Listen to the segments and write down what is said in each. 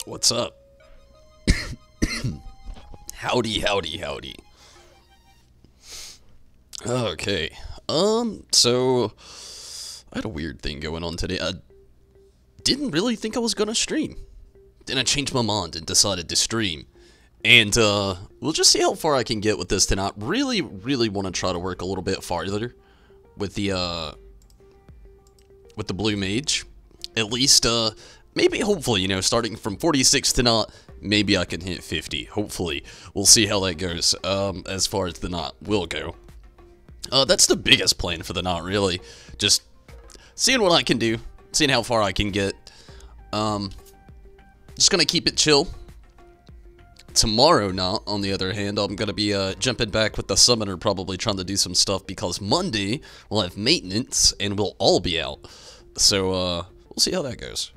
What's up? Howdy, howdy, howdy. Okay. So I had a weird thing going on today. I didn't really think I was gonna stream. Then I changed my mind and decided to stream. And we'll just see how far I can get with this tonight. Really want to try to work a little bit farther with the blue mage. At least maybe, hopefully, you know, starting from 46 tonight, maybe I can hit 50. Hopefully. We'll see how that goes, as far as the knot will go. That's the biggest plan for the knot, really. Just seeing what I can do, seeing how far I can get. Just gonna keep it chill. Tomorrow knot, on the other hand, I'm gonna be jumping back with the summoner, probably trying to do some stuff, because Monday we'll have maintenance and we'll all be out. So we'll see how that goes.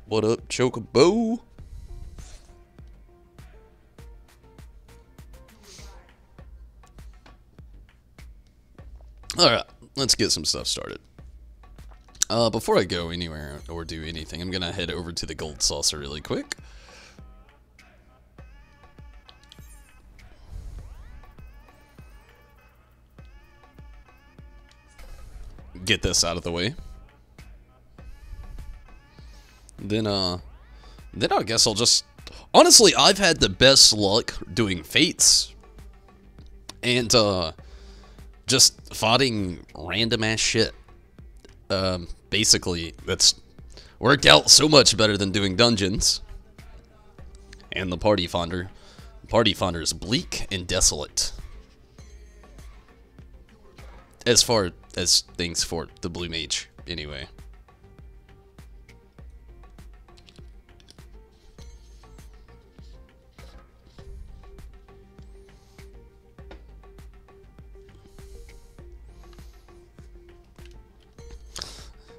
What up, Chocobo? Alright, let's get some stuff started. Before I go anywhere or do anything, I'm gonna head over to the gold saucer really quick. Get this out of the way. Then I guess I'll just... Honestly, I've had the best luck doing fates. And, just fighting random ass shit. Basically, that's worked out so much better than doing dungeons. And the party finder. The party finder is bleak and desolate. As far as things for the blue mage, anyway.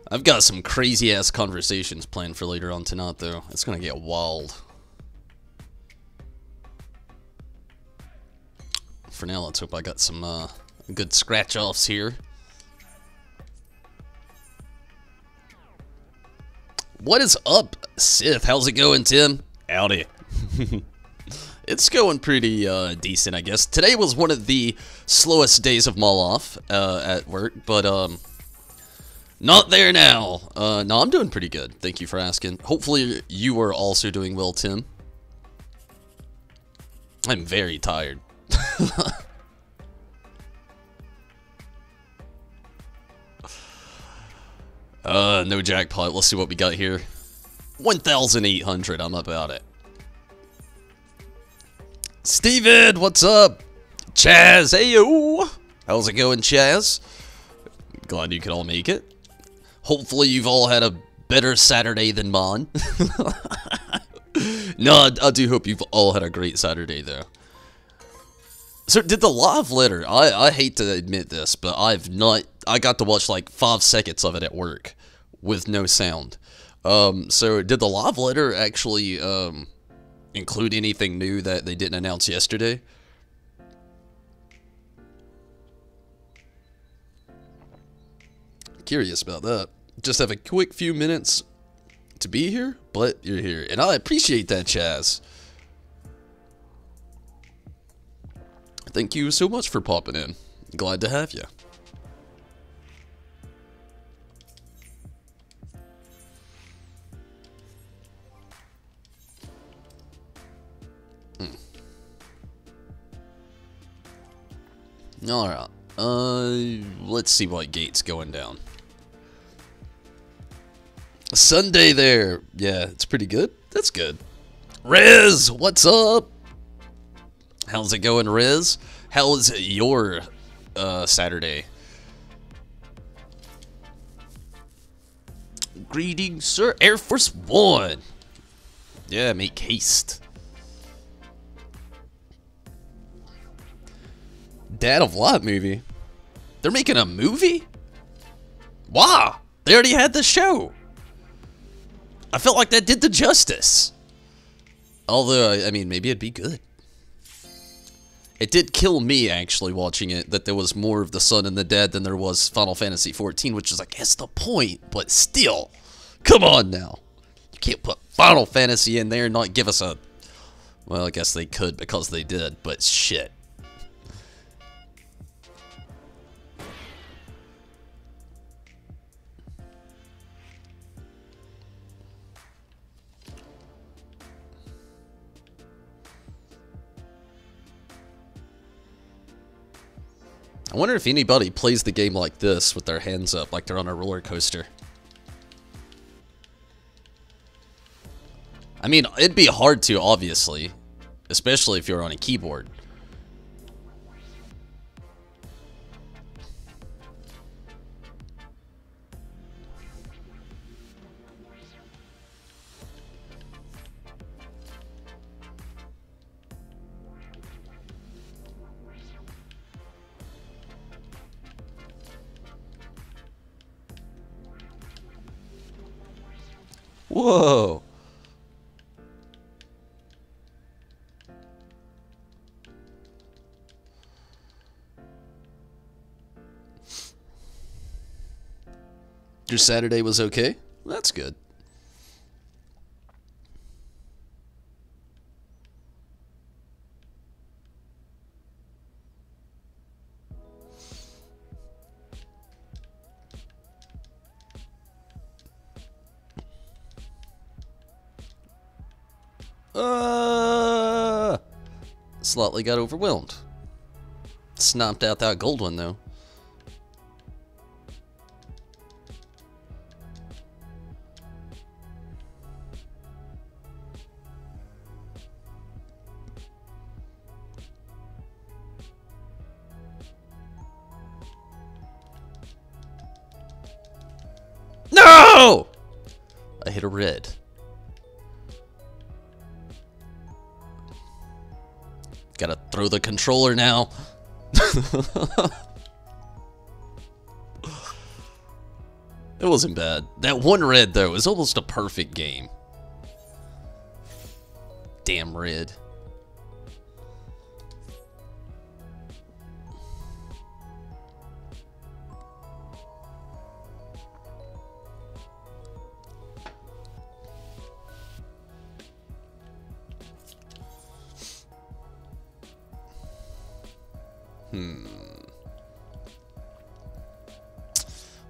I've got some crazy-ass conversations planned for later on tonight, though. It's gonna get wild. For now, let's hope I got some good scratch-offs here. What is up, Sith? How's it going, Tim? Howdy. It's going pretty decent, I guess. Today was one of the slowest days of my life at work, but not there now. No, I'm doing pretty good. Thank you for asking. Hopefully you are also doing well, Tim. I'm very tired. No jackpot. Let's see what we got here. 1,800. I'm about it. Steven, what's up? Chaz, heyo. How's it going, Chaz? Glad you could all make it. Hopefully you've all had a better Saturday than mine. No, I do hope you've all had a great Saturday, though. So, did the live letter, I hate to admit this, but I got to watch like 5 seconds of it at work with no sound. So did the live letter actually include anything new that they didn't announce yesterday? Curious about that. Just have a quick few minutes to be here, but you're here, and I appreciate that, Chaz. Thank you so much for popping in. Glad to have you. Alright. Let's see what gate's going down. Sunday there. Yeah, it's pretty good. That's good. Riz, what's up? How's it going, Riz? How's your Saturday? Greetings, sir. Air Force One. Yeah, make haste. Dad of Lot movie? They're making a movie? Wow, they already had the show. I felt like that did the justice. Although, I mean, maybe it'd be good. It did kill me, actually, watching it, that there was more of the Son and the Dead than there was Final Fantasy XIV, which is, I guess, the point, but still. Come on, now. You can't put Final Fantasy in there and not give us a... Well, I guess they could because they did, but shit. I wonder if anybody plays the game like this with their hands up, like they're on a roller coaster. I mean, it'd be hard to, obviously, especially if you're on a keyboard. Whoa. Your Saturday was okay? That's good. Slightly got overwhelmed. Snomped out that gold one, though. No! I hit a red. Gotta throw the controller now. It wasn't bad. That one red, though, is almost a perfect game. Damn red.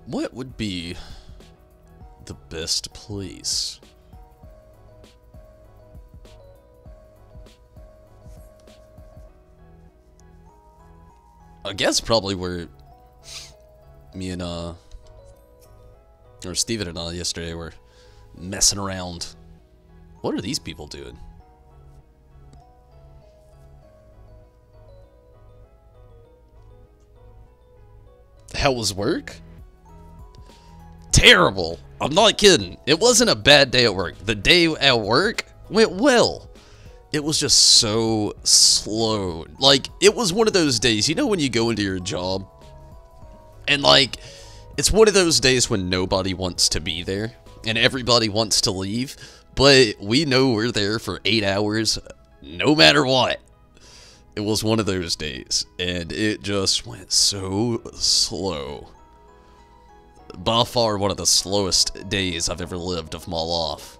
What would be the best place? I guess probably where me and or Steven and I yesterday were messing around. What are these people doing? How was work? Terrible. I'm not kidding. It wasn't a bad day at work. The day at work went well. It was just so slow. Like, it was one of those days, you know when you go into your job and like, it's one of those days when nobody wants to be there and everybody wants to leave, but we know we're there for 8 hours no matter what. It was one of those days, and it just went so slow. By far one of the slowest days I've ever lived of my life.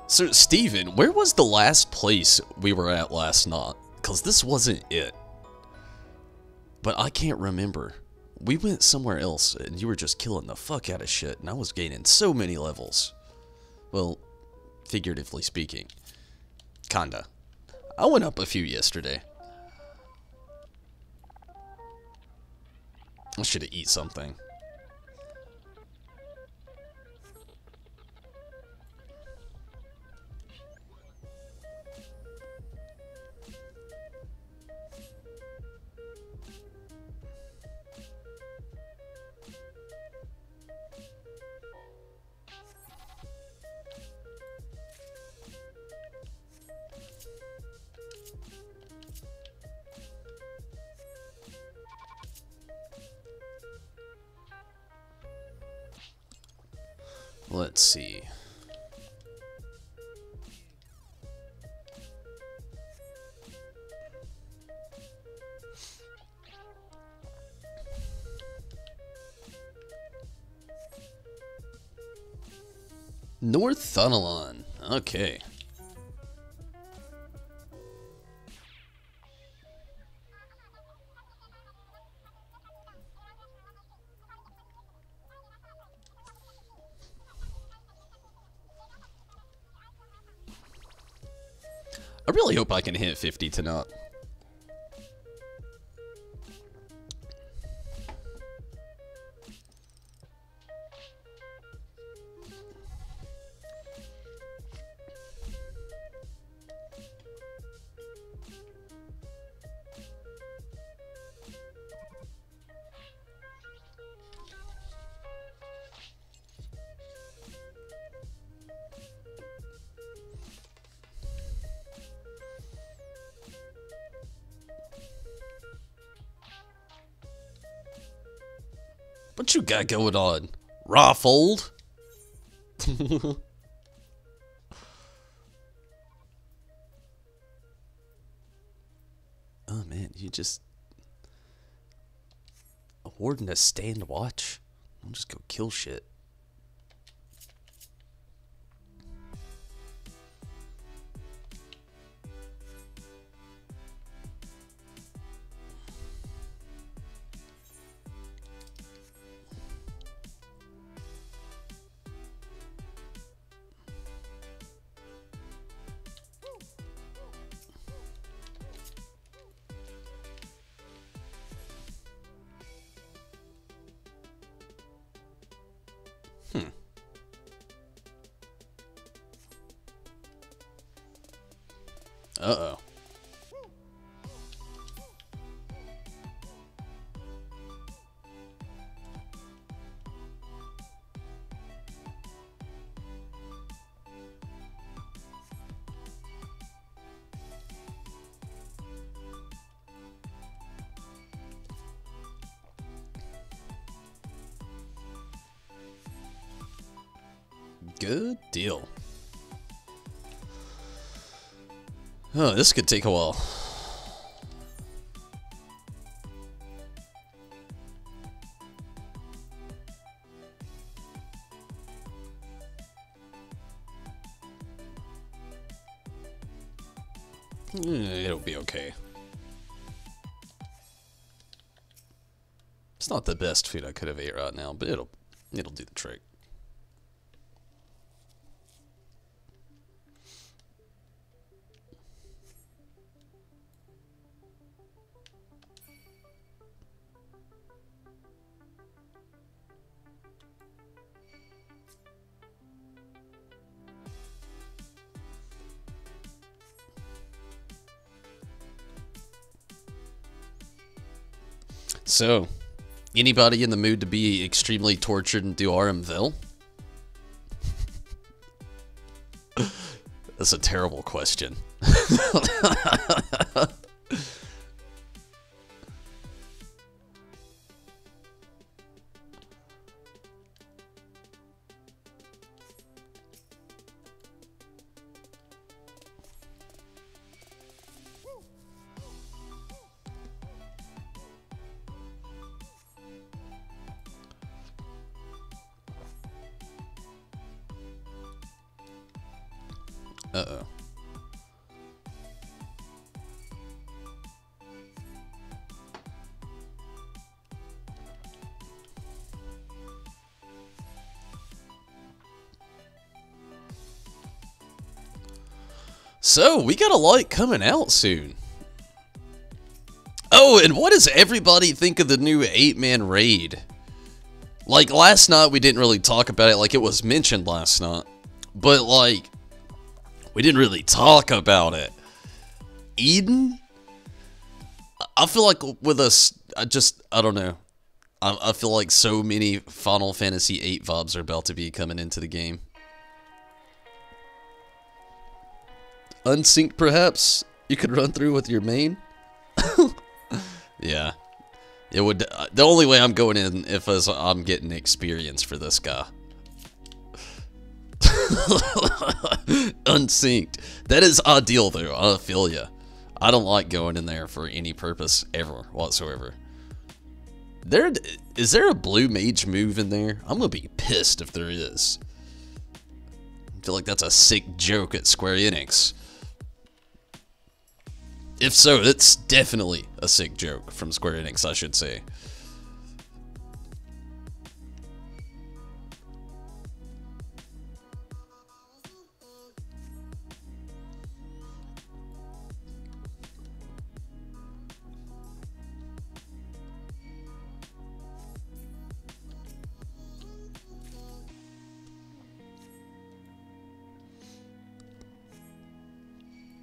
So, Steven, where was the last place we were at last night? Because this wasn't it. But I can't remember. We went somewhere else, and you were just killing the fuck out of shit, and I was gaining so many levels. Well, figuratively speaking. Kinda. I went up a few yesterday. I should have eaten something. Let's see. Northunalon. Okay. I really hope I can hit 50 tonight. What you got going on? Rafold? Oh man, you just awarding a stand watch? I'll just go kill shit. Uh-oh. Good deal. Oh, this could take a while. It'll be okay. It's not the best food I could have ate right now, but it'll do the trick. So, anybody in the mood to be extremely tortured and do Lvl? That's a terrible question. Uh-oh. So, we got a light coming out soon. Oh, and what does everybody think of the new 8-man raid? Like, last night we didn't really talk about it, like it was mentioned last night. But, like, we didn't really talk about it. Eden? I feel like with us, I don't know. I feel like so many Final Fantasy VIII vibes are about to be coming into the game. Unsync, perhaps? You could run through with your main? Yeah. It would. The only way I'm going in if I'm getting experience for this guy. Unsynced. That is ideal, though. I feel ya. I don't like going in there for any purpose ever whatsoever. Is there a blue mage move in there? I'm gonna be pissed if there is. I feel like that's a sick joke at Square Enix. If so, it's definitely a sick joke from Square Enix, I should say.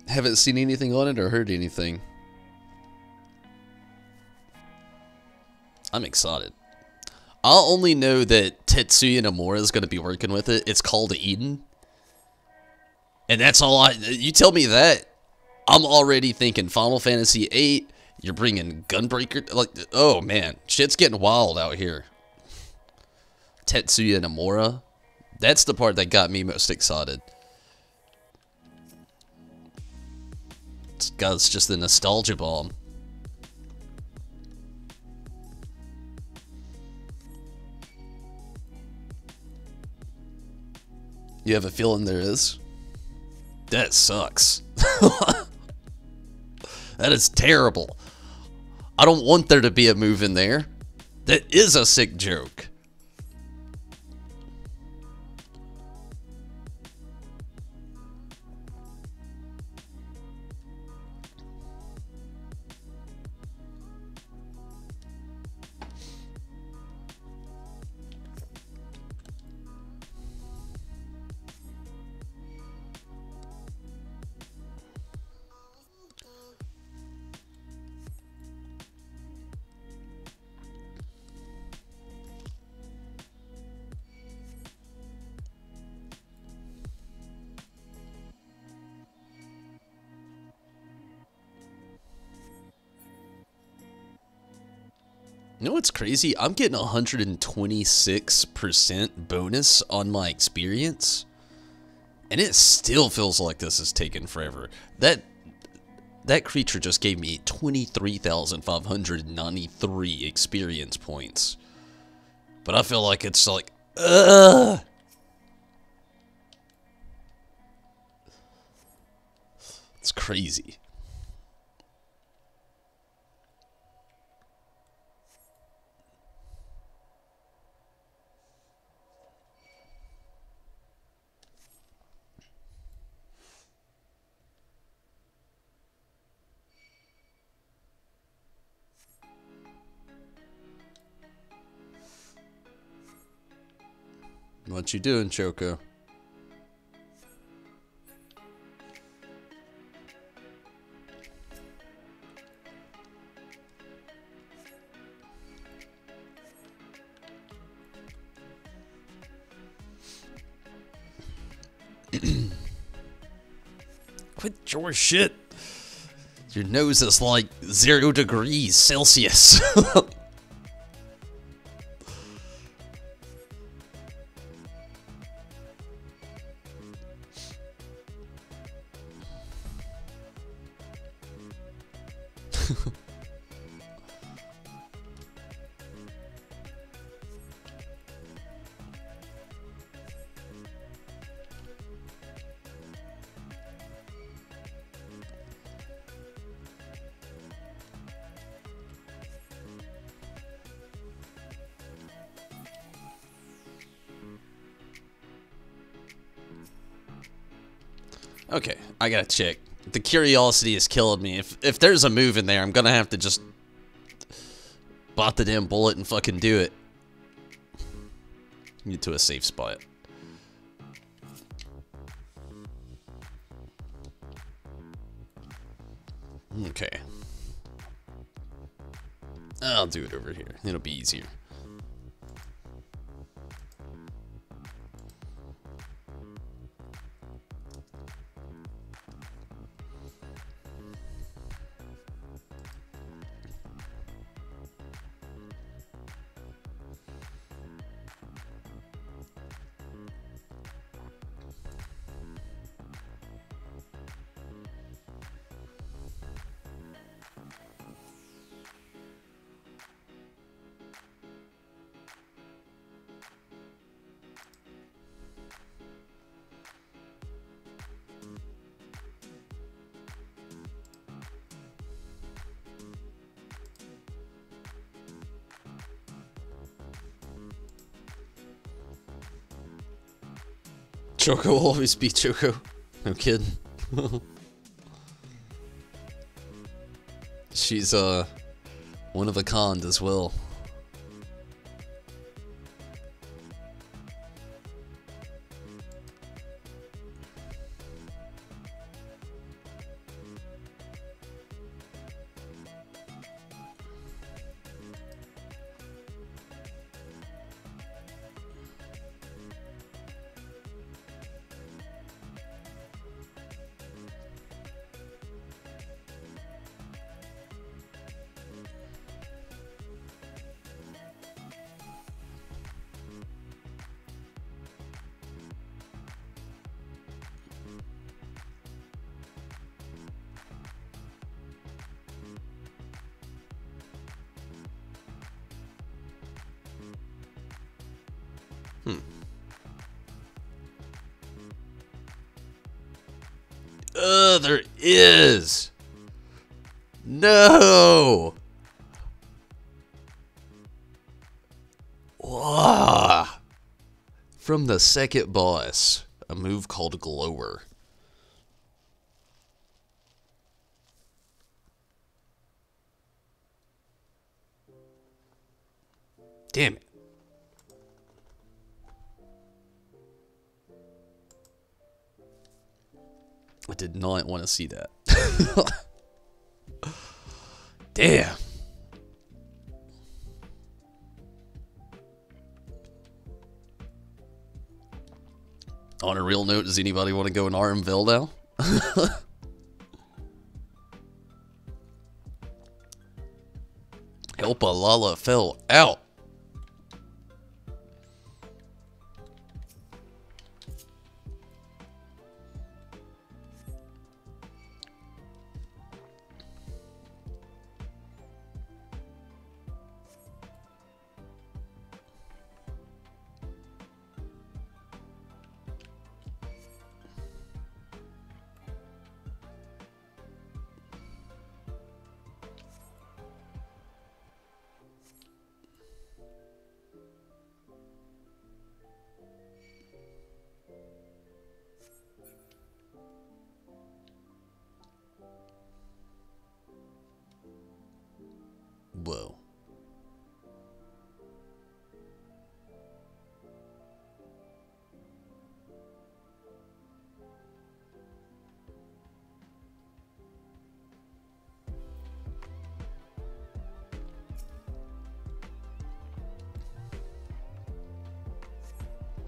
Haven't seen anything on it or heard anything. I'm excited. I only know that Tetsuya Nomura is going to be working with it. It's called Eden. And that's all you tell me that, I'm already thinking Final Fantasy VIII. You're bringing Gunbreaker. Like, oh man, shit's getting wild out here. Tetsuya Nomura. That's the part that got me most excited. God's just the nostalgia bomb. You have a feeling there is? That sucks. That is terrible. I don't want there to be a move in there. That is a sick joke. You know what's crazy? I'm getting 126% bonus on my experience. And it still feels like this is taking forever. That creature just gave me 23,593 experience points. But I feel like it's like, ugh. It's crazy. What you doing, Choco? Quit your shit. Your nose is like 0 degrees Celsius. Okay, I gotta check. The curiosity is killing me. If there's a move in there, I'm gonna have to just bot the damn bullet and fucking do it. Get to a safe spot. Okay. I'll do it over here. It'll be easier. Choco will always be Choco. No kidding. She's, one of a kind as well. There is. No. Wow. From the second boss, a move called Glower. Damn it. I did not want to see that. Damn. On a real note, does anybody want to go in Lvl now? Lvl fell out. Whoa.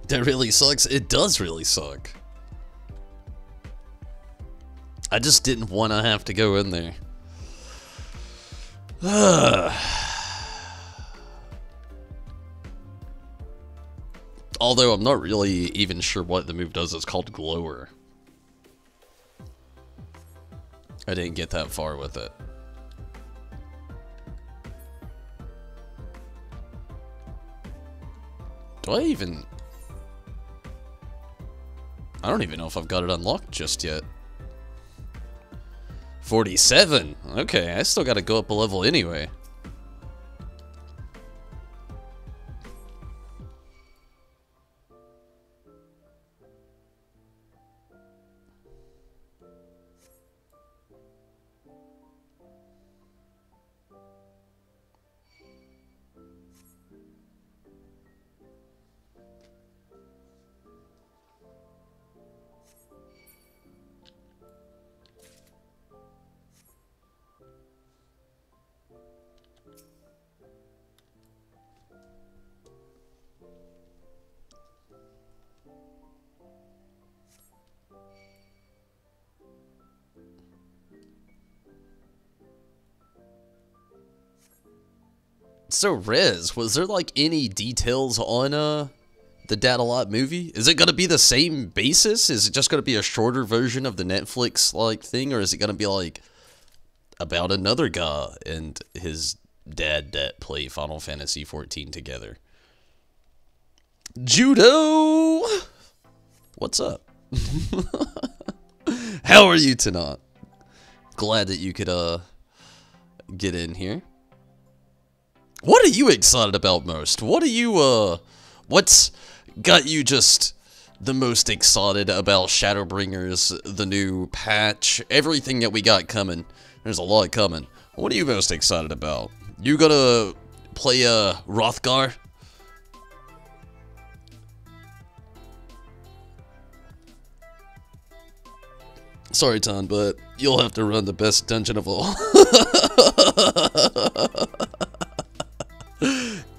That really sucks. It does really suck. I just didn't want to have to go in there. Although I'm not really even sure what the move does. It's called Glower. I didn't get that far with it. Do I even... I don't even know if I've got it unlocked just yet. 47? Okay, I still gotta go up a level anyway. So, Rez, was there, like, any details on, the Datalot movie? Is it gonna be the same basis? Is it just gonna be a shorter version of the Netflix, like, thing? Or is it gonna be, like, about another guy and his dad that play Final Fantasy XIV together? Judo! What's up? How are you tonight? Glad that you could, get in here. What are you excited about most? What are you, what's got you just the most excited about Shadowbringers, the new patch, everything that we got coming. There's a lot coming. What are you most excited about? You gonna play Hrothgar? Sorry, Ton, but you'll have to run the best dungeon of all.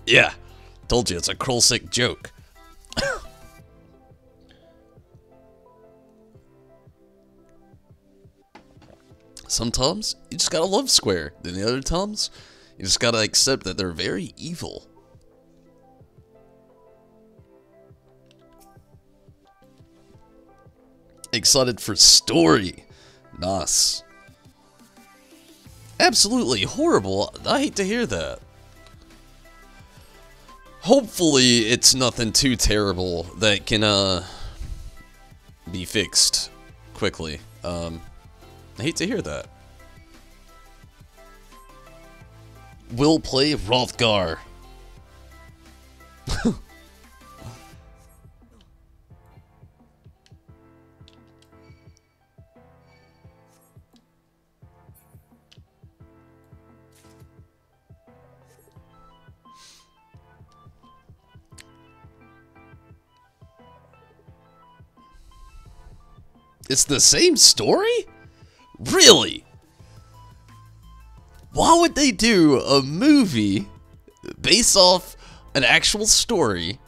Yeah, told you it's a Krolsick joke. Sometimes you just gotta love Square. Then the other times, you just gotta accept that they're very evil. Excited for story. Nice. Absolutely horrible. I hate to hear that. Hopefully it's nothing too terrible that can be fixed quickly. I hate to hear that. We'll play Hrothgar. It's the same story? Really? Why would they do a movie based off an actual story,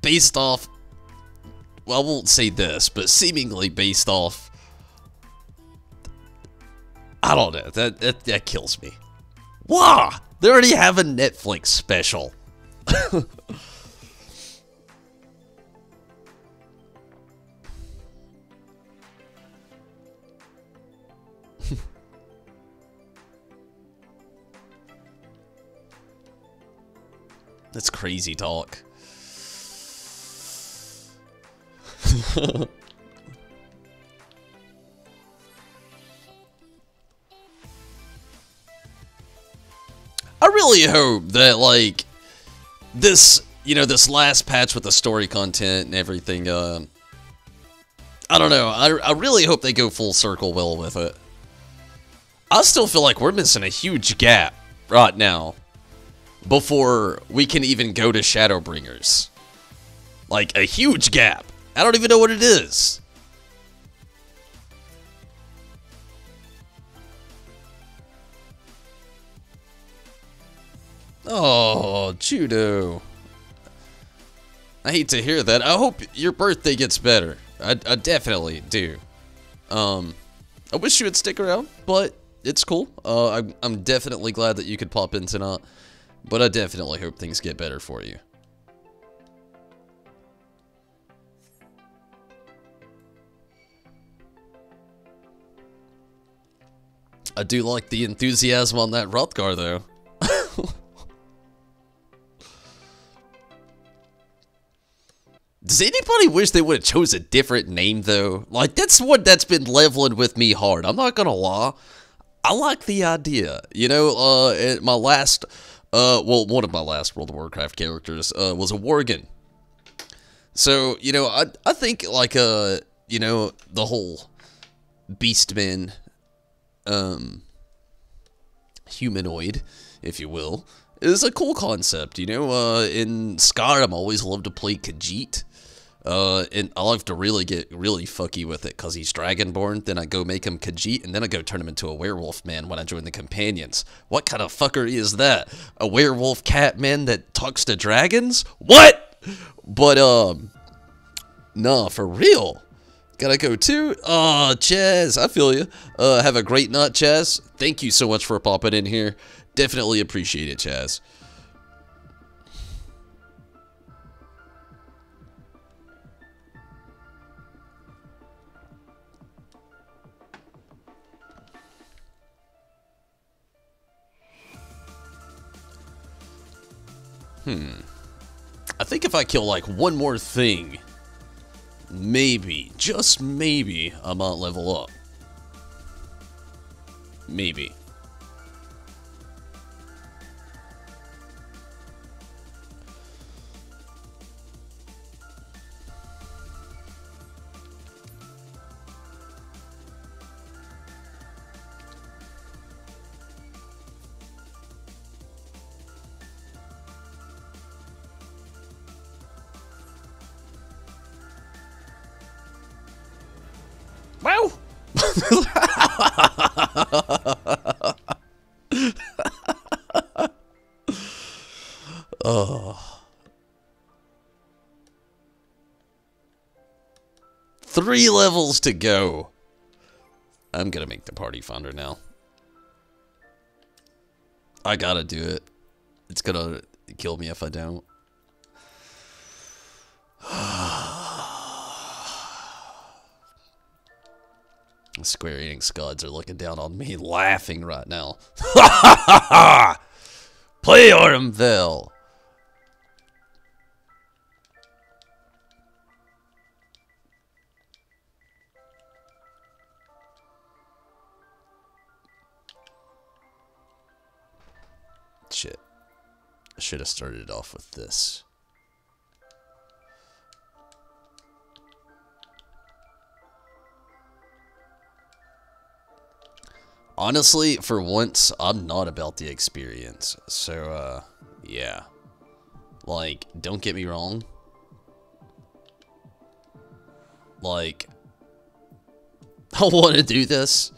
based off, well, I won't say this, but seemingly based off, I don't know, that kills me. Why? They already have a Netflix special. That's crazy talk. I really hope that, like, this, you know, this last patch with the story content and everything, I don't know, I really hope they go full circle well with it. I still feel like we're missing a huge gap right now before we can even go to Shadowbringers. Like, a huge gap. I don't even know what it is. Oh, Judo. I hate to hear that. I hope your birthday gets better. I definitely do. I wish you would stick around, but it's cool. I'm definitely glad that you could pop in tonight. But I definitely hope things get better for you. I do like the enthusiasm on that Hrothgar, though. Does anybody wish they would have chose a different name, though? Like, that's what that's been leveling with me hard. I'm not gonna lie. I like the idea. You know, my last... well, one of my last World of Warcraft characters was a Worgen. So, you know, I think, like, you know, the whole Beastman, humanoid, if you will, is a cool concept, you know. In Skyrim, I always loved to play Khajiit. And I like to really get really fucky with it because he's Dragonborn. Then I go make him Khajiit, and then I go turn him into a werewolf man when I join the companions. What kind of fuckery is that? A werewolf cat man that talks to dragons? What? But nah, for real. Gotta go too. Oh, Chaz, I feel you. Have a great night, Chaz. Thank you so much for popping in here. Definitely appreciate it, Chaz. I think if I kill, like, one more thing, maybe, just maybe, I might level up. Maybe. Wow. Oh. 3 levels to go. I'm gonna make the party founder now. I gotta do it. It's gonna kill me if I don't. Square Enix scuds are looking down on me, laughing right now. Play Lvl50. Shit. I should have started off with this. Honestly, for once, I'm not about the experience. So, yeah. Like, don't get me wrong. Like, I want to do this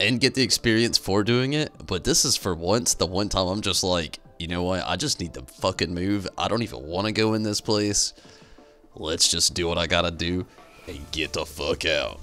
and get the experience for doing it, but this is for once, the one time I'm just like, you know what, I just need to fucking move. I don't even want to go in this place. Let's just do what I gotta do and get the fuck out.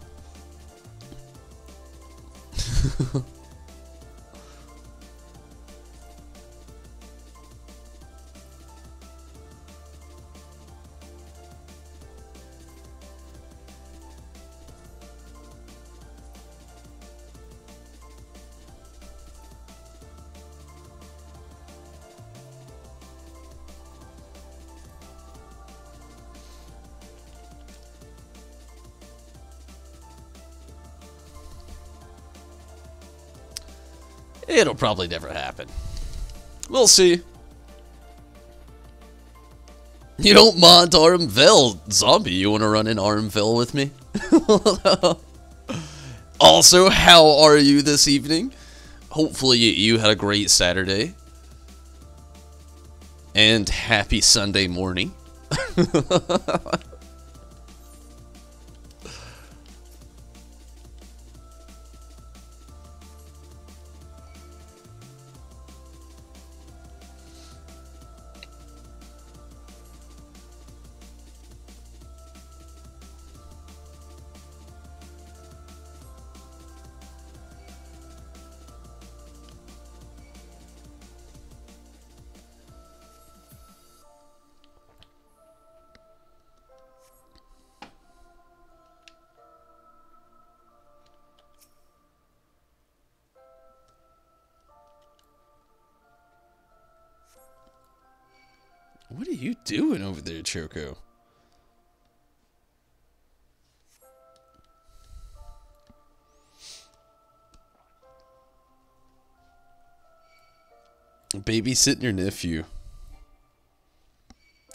It'll probably never happen. We'll see. You don't mind Lvl50, zombie? You want to run in Lvl50 with me? Also, how are you this evening? Hopefully you had a great Saturday. And happy Sunday morning. What are you doing over there, Choco? Babysitting your nephew.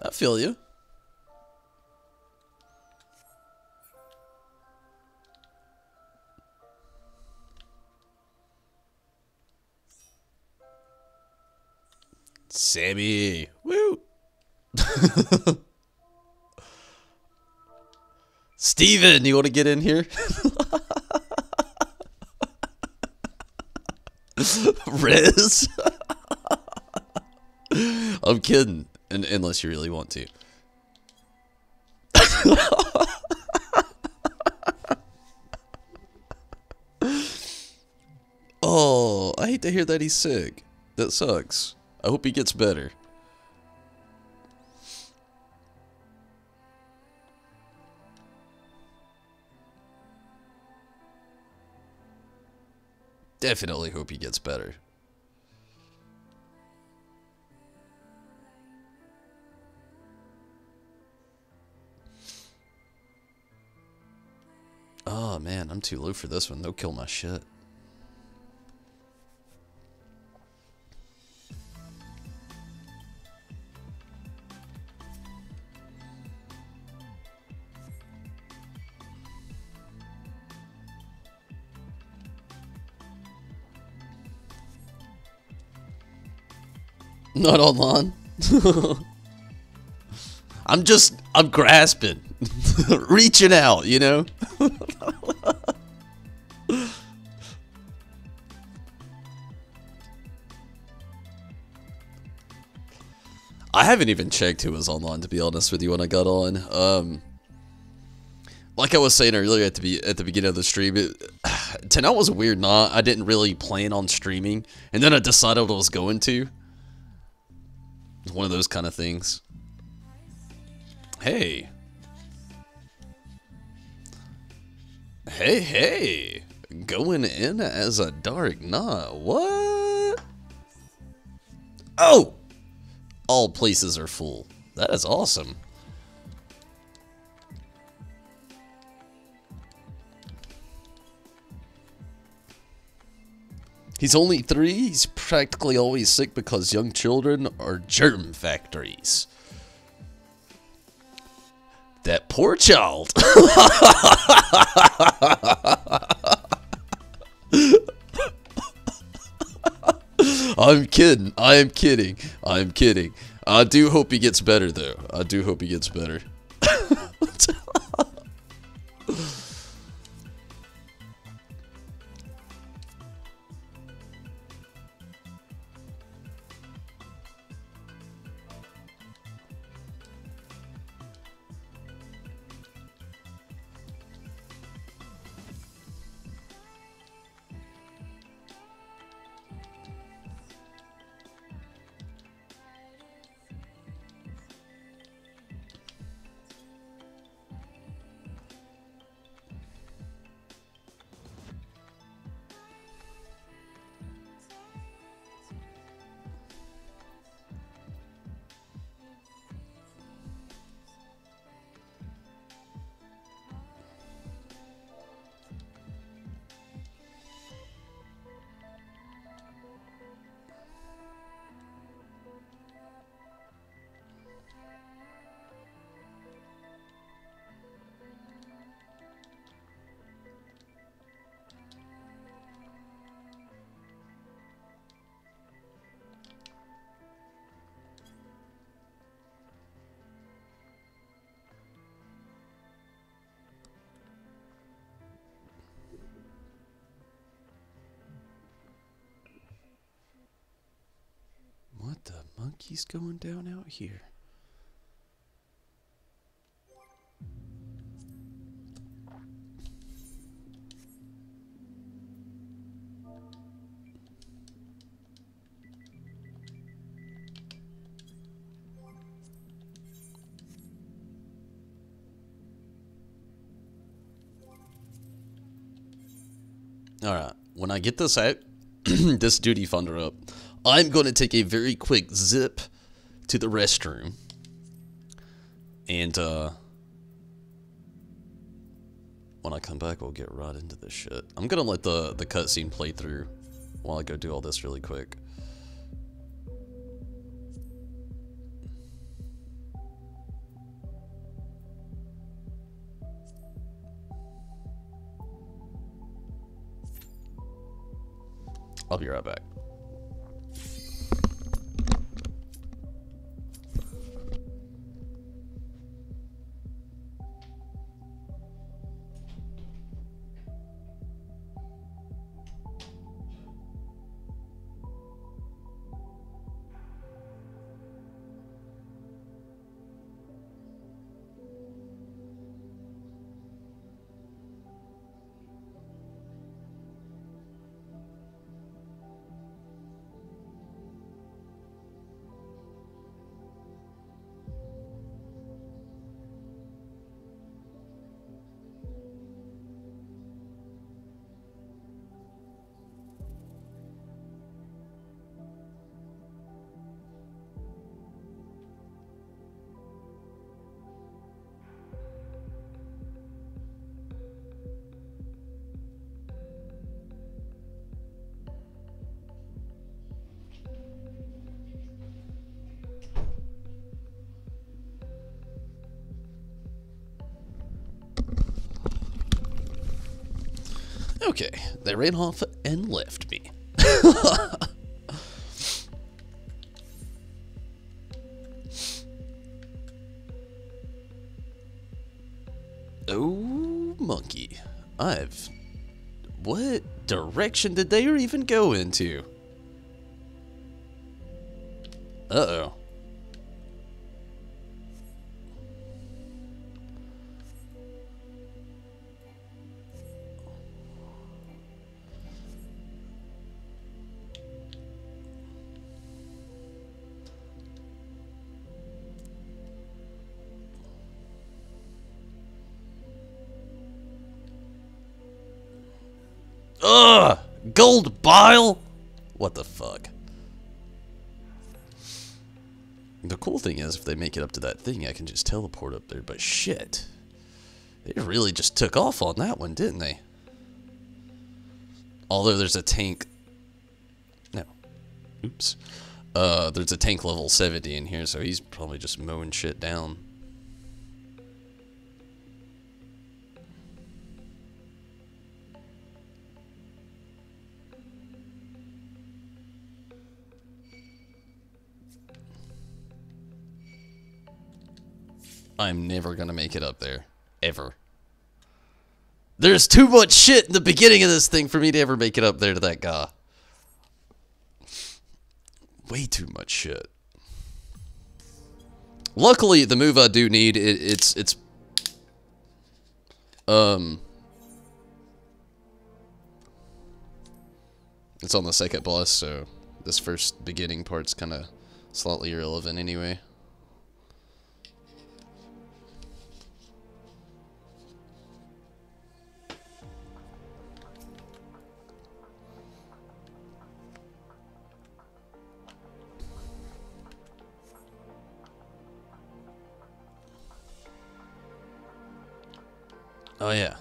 I feel you. Sammy. Woo. Steven, you want to get in here? Riz? I'm kidding, unless you really want to. Oh, I hate to hear that he's sick. That sucks. I hope he gets better. Definitely hope he gets better. Oh man, I'm too low for this one. They'll kill my shit. Not online. I'm grasping. Reaching out, you know? I haven't even checked who was online, to be honest with you, when I got on. Like I was saying earlier at the beginning of the stream, tonight was a weird night. I didn't really plan on streaming, and then I decided I was going to. It's one of those kind of things. Hey. Hey. Going in as a dark knight. What? Oh! All places are full. That is awesome. He's only 3. He's practically always sick because young children are germ factories. That poor child. I'm kidding. I am kidding. I'm kidding. I do hope he gets better, though. I do hope he gets better. What the monkey's going down out here? Alright, when I get this out, this duty funder up, I'm going to take a very quick zip to the restroom. And, when I come back, we'll get right into this shit. I'm going to let the cutscene play through while I go do all this really quick. I'll be right back. Okay, they ran off and left me. Oh, monkey. What direction did they even go into? Uh-oh. Ugh! Gold bile? What the fuck? The cool thing is, if they make it up to that thing, I can just teleport up there, but shit. They really just took off on that one, didn't they? Although there's a tank... No. Oops. There's a tank level 70 in here, so he's probably just mowing shit down. I'm never gonna make it up there. Ever. There's too much shit in the beginning of this thing for me to ever make it up there to that guy. Way too much shit. Luckily, the move I do need, it's on the second boss, so this first beginning part's kind of slightly irrelevant anyway. Oh yeah.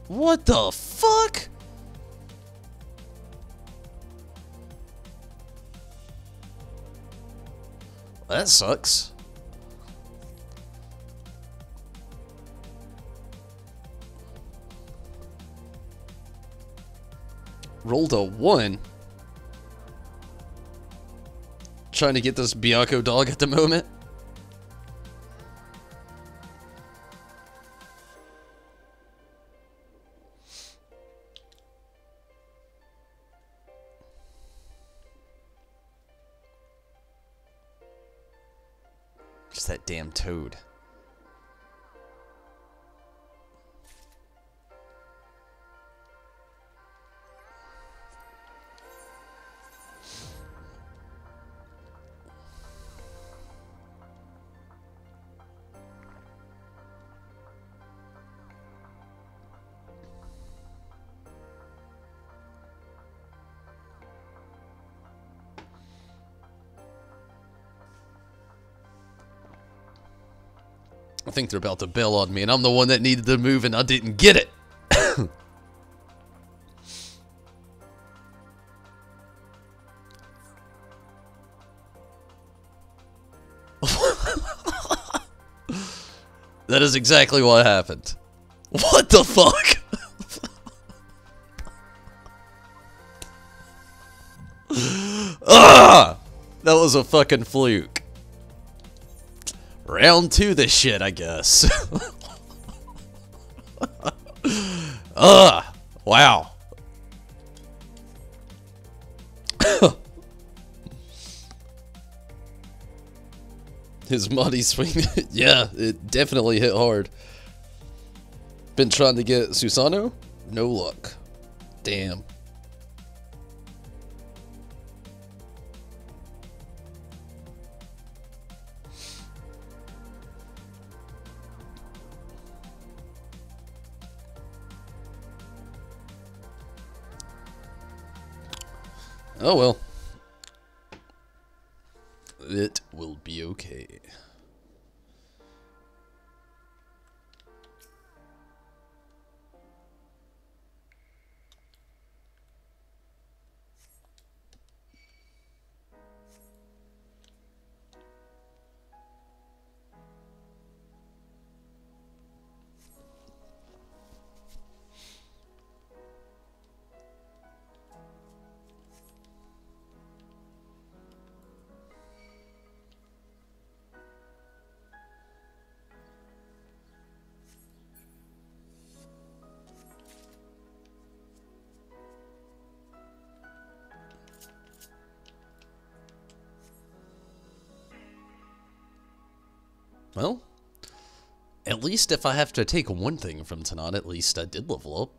What the fuck? That sucks. Rolled a 1. Trying to get this Bianco dog at the moment. Just that damn toad. I think they're about to bail on me, and I'm the one that needed the move, and I didn't get it. That is exactly what happened. What the fuck? Ah! That was a fucking fluke. Round 2 this shit, I guess. Wow. His money swing, yeah, it definitely hit hard. Been trying to get Susano? No luck. Damn. Oh well. It will be okay. Well, at least if I have to take one thing from tonight, at least I did level up.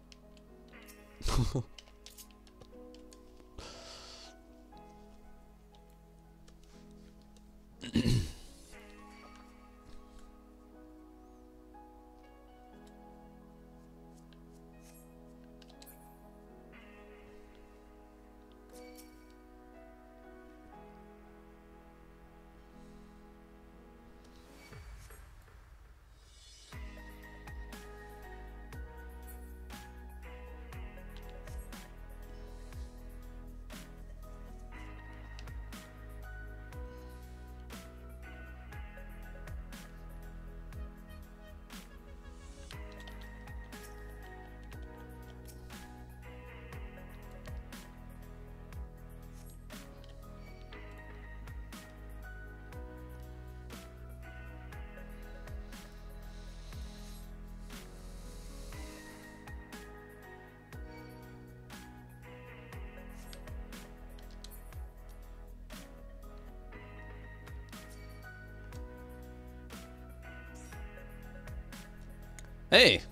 Hey,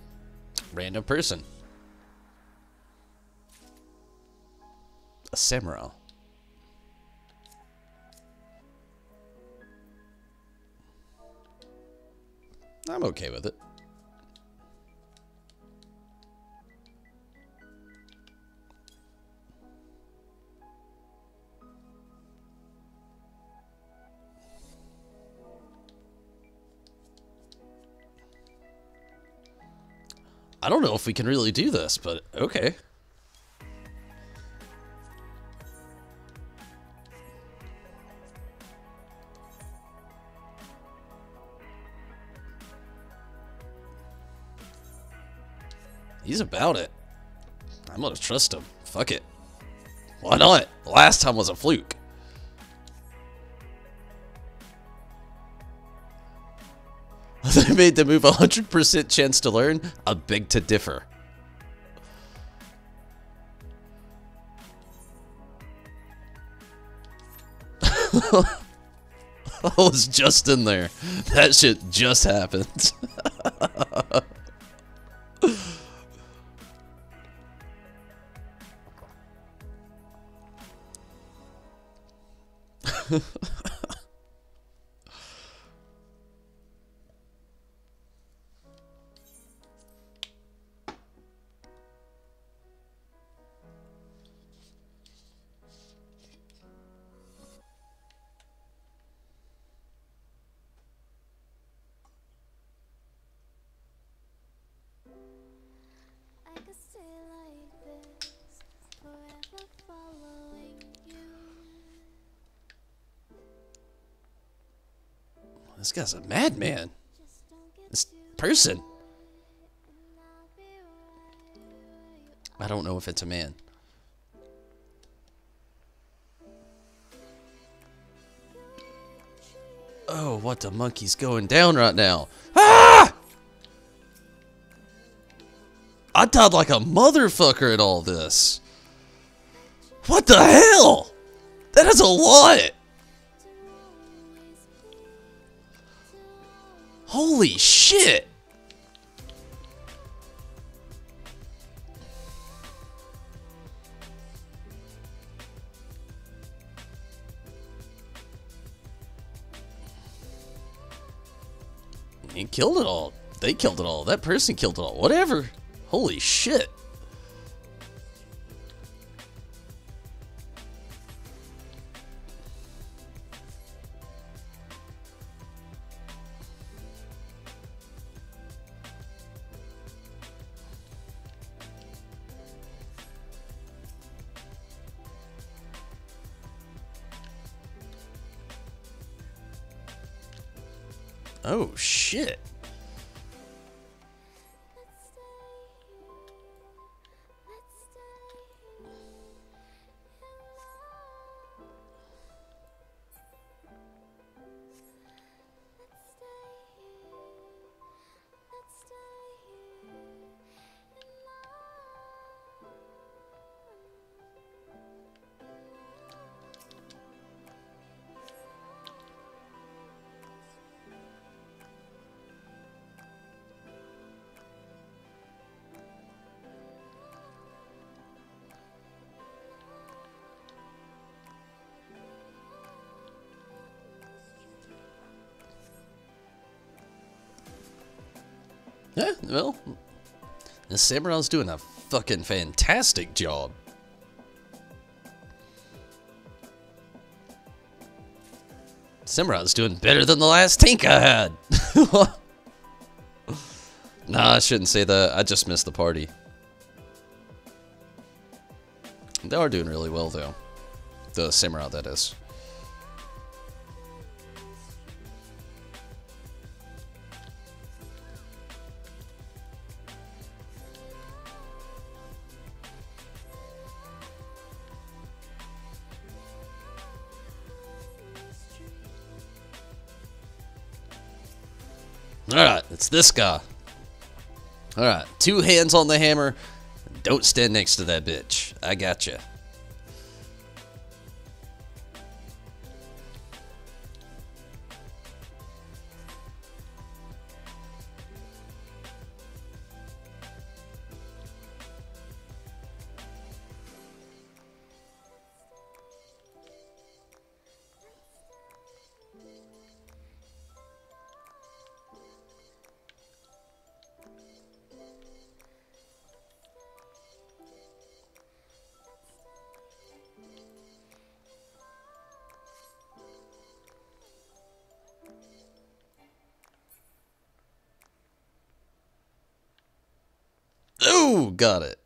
random person. A samurai. I'm okay with it. I don't know if we can really do this, but okay. He's about it. I'm gonna trust him. Fuck it. Why not? Last time was a fluke. They made the move 100% chance to learn. I beg to differ. I was just in there. That shit just happened. This guy's a madman. This person. I don't know if it's a man. Oh, what the monkey's going down right now? Ah! I died like a motherfucker in all this. What the hell? That is a lot. Holy shit! He killed it all. They killed it all. That person killed it all. Whatever. Holy shit. Oh, shit. Yeah, well, the Samurai's doing a fucking fantastic job. Samurai's doing better than the last tank I had. Nah, I shouldn't say that. I just missed the party. They are doing really well, though. The Samurai, that is. Alright, it's this guy. Alright, 2 hands on the hammer. Don't stand next to that bitch. I gotcha. Ooh, got it.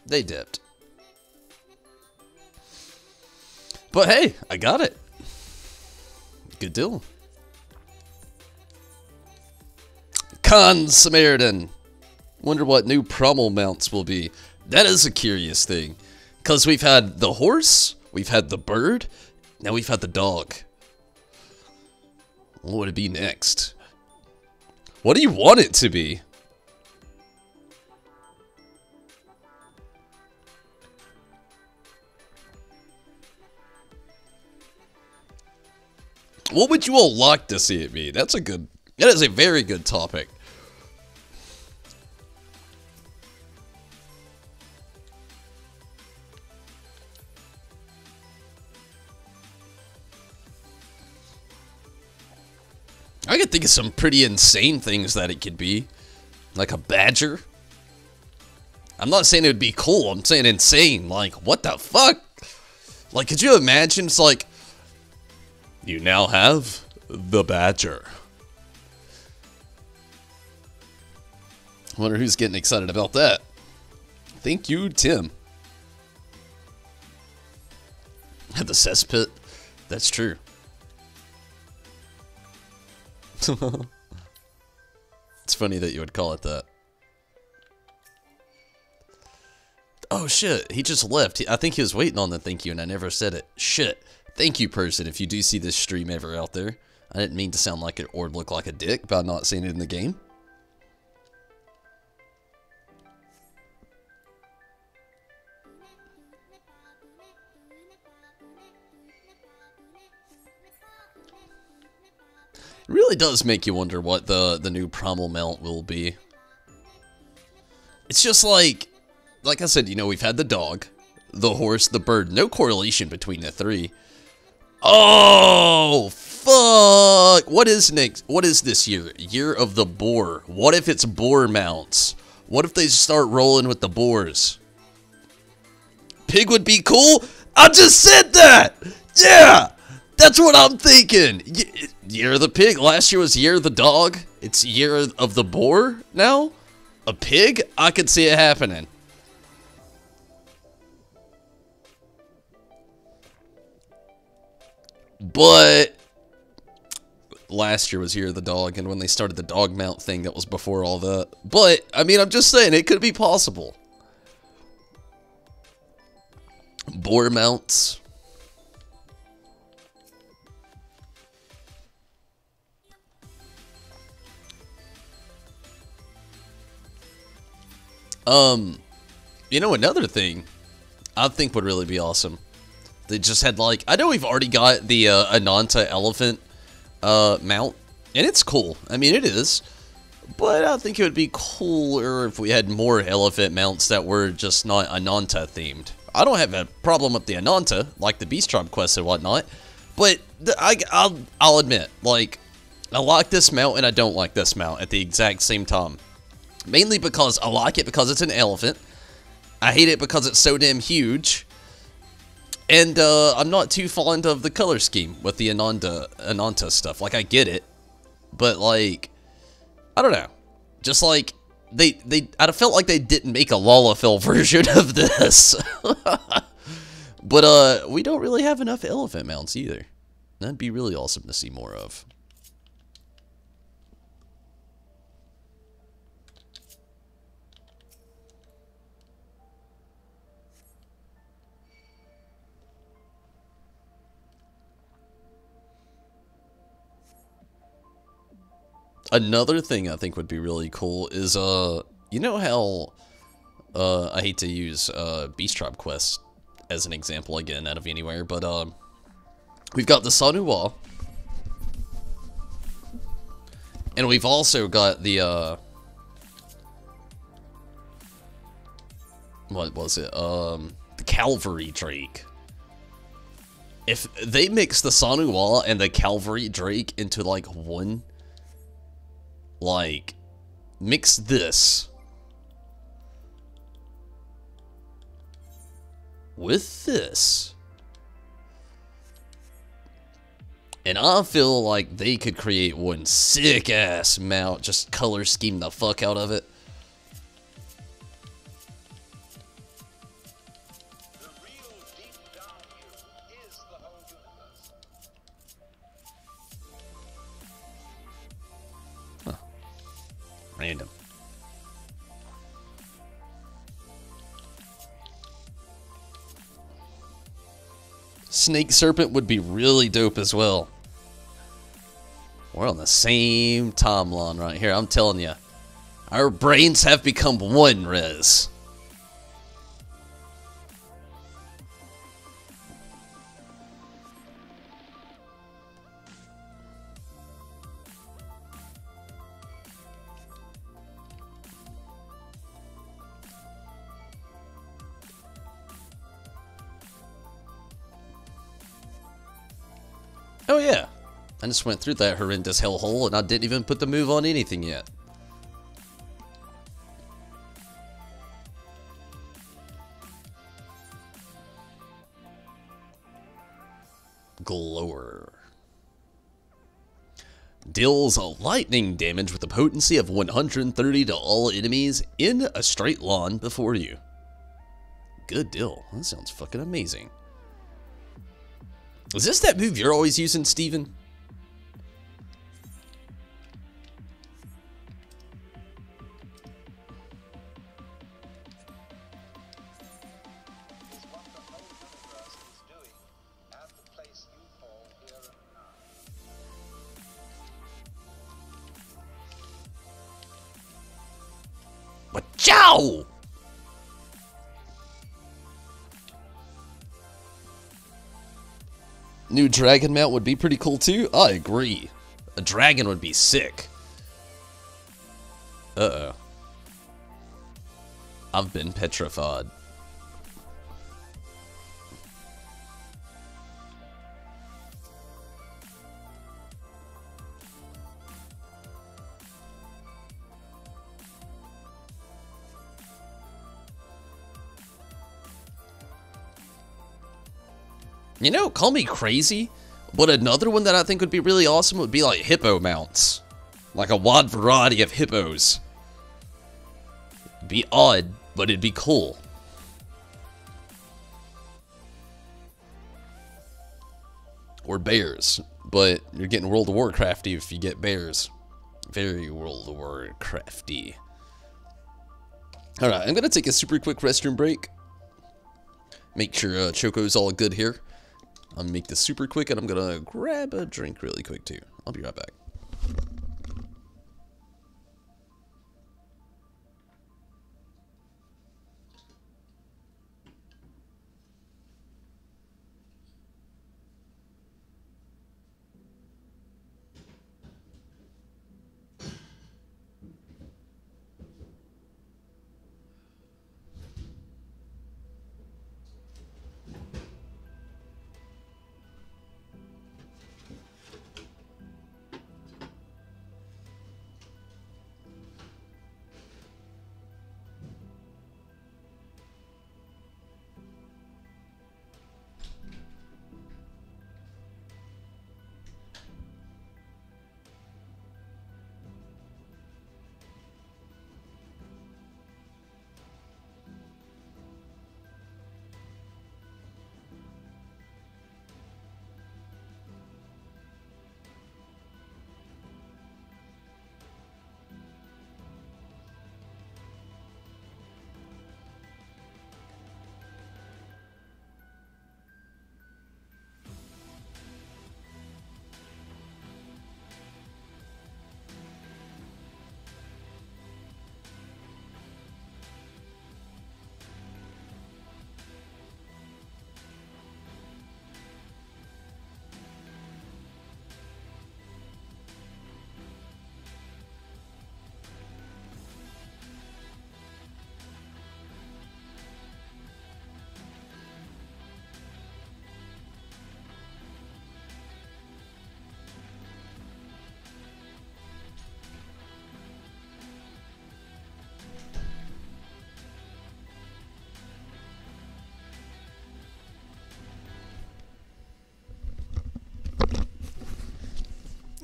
They dipped. But hey, I got it. Good deal. Khan Samaritan. Wonder what new promo mounts will be. That is a curious thing. Because we've had the horse, we've had the bird, now we've had the dog. What would it be next? What do you want it to be? What would you all like to see it be? That is a very good topic. I could think of some pretty insane things that it could be. Like a badger. I'm not saying it would be cool, I'm saying insane. Like, what the fuck? Like, could you imagine it's like, you now have the badger. I wonder who's getting excited about that. Thank you, Tim. The cesspit. That's true. It's funny that you would call it that. Oh shit, he just left. I think he was waiting on the thank you and I never said it. Shit. Thank you, person, if you do see this stream ever out there. I didn't mean to sound like it or look like a dick by not seeing it in the game. It really does make you wonder what the new promo mount will be. It's just like I said, you know, we've had the dog, the horse, the bird. No correlation between the 3. Oh, fuck. What is next? What is this year? Year of the boar. What if it's boar mounts? What if they start rolling with the boars? Pig would be cool? I just said that! Yeah! That's what I'm thinking. Year of the pig. Last year was year of the dog. It's year of the boar now? A pig? I could see it happening. But last year was year of the dog, and when they started the dog mount thing, that was before all that. But, I mean, I'm just saying, it could be possible. Boar mounts. You know, another thing I think would really be awesome. They just had, like, I know we've already got the Ananta elephant mount, and it's cool. I mean, it is. But I think it would be cooler if we had more elephant mounts that were just not Ananta themed. I don't have a problem with the Ananta, like the Beast Tribe quests and whatnot. But I'll admit, like, I like this mount and I don't like this mount at the exact same time. Mainly because I like it because it's an elephant. I hate it because it's so damn huge. And I'm not too fond of the color scheme with the Ananta stuff. Like, I get it. But, like, I don't know. Just like, I felt like they didn't make a Lvl version of this. But, we don't really have enough elephant mounts either. That'd be really awesome to see more of. Another thing I think would be really cool is, you know how, I hate to use, Beast Tribe Quest as an example again out of anywhere, but, we've got the Sanua, and we've also got the, what was it, the Cavalry Drake. If they mix the Sanua and the Cavalry Drake into, like, one, like, mix this with this, and I feel like they could create one sick-ass mount, just color scheme the fuck out of it. Random. Snake Serpent would be really dope as well. We're on the same timeline right here, I'm telling you. Our brains have become one, Rez. Oh yeah, I just went through that horrendous hellhole and I didn't even put the move on anything yet. Glower. Deals lightning damage with a potency of 130 to all enemies in a straight line before you. Good deal. That sounds fucking amazing. Is this that move you're always using, Steven? Wachow! New dragon mount would be pretty cool too. I agree. A dragon would be sick. Uh-oh. I've been petrified. You know, call me crazy, but another one that I think would be really awesome would be like hippo mounts. Like a wide variety of hippos. It'd be odd, but it'd be cool. Or bears, but you're getting World of Warcrafty if you get bears. Very World of Warcrafty. Alright, I'm gonna take a super quick restroom break. Make sure Choco's all good here. I'm gonna make this super quick and I'm gonna grab a drink really quick too. I'll be right back.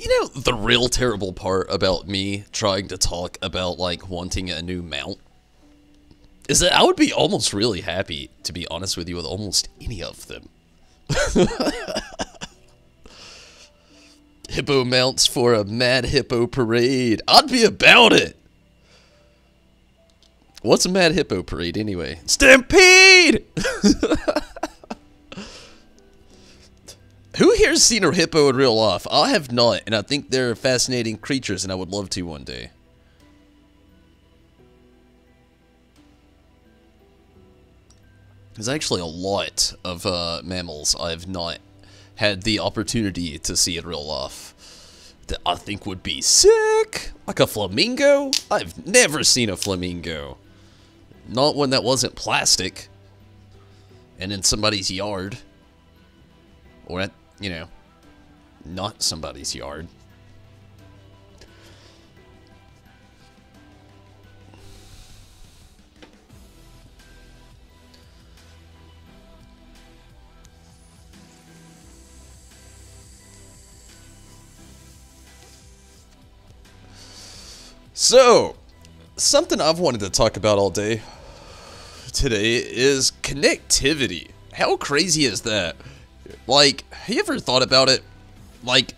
You know, the real terrible part about me trying to talk about, like, wanting a new mount is that I would be almost really happy, to be honest with you, with almost any of them. Hippo mounts for a Mad Hippo parade. I'd be about it. What's a Mad Hippo parade anyway? Stampede! Who here's seen a hippo in real life? I have not, and I think they're fascinating creatures, and I would love to one day. There's actually a lot of mammals I have not had the opportunity to see in real life that I think would be sick. Like a flamingo? I've never seen a flamingo. Not one that wasn't plastic and in somebody's yard. Or at, you know, not somebody's yard. So, something I've wanted to talk about all day today is connectivity. How crazy is that? Like, have you ever thought about it? Like,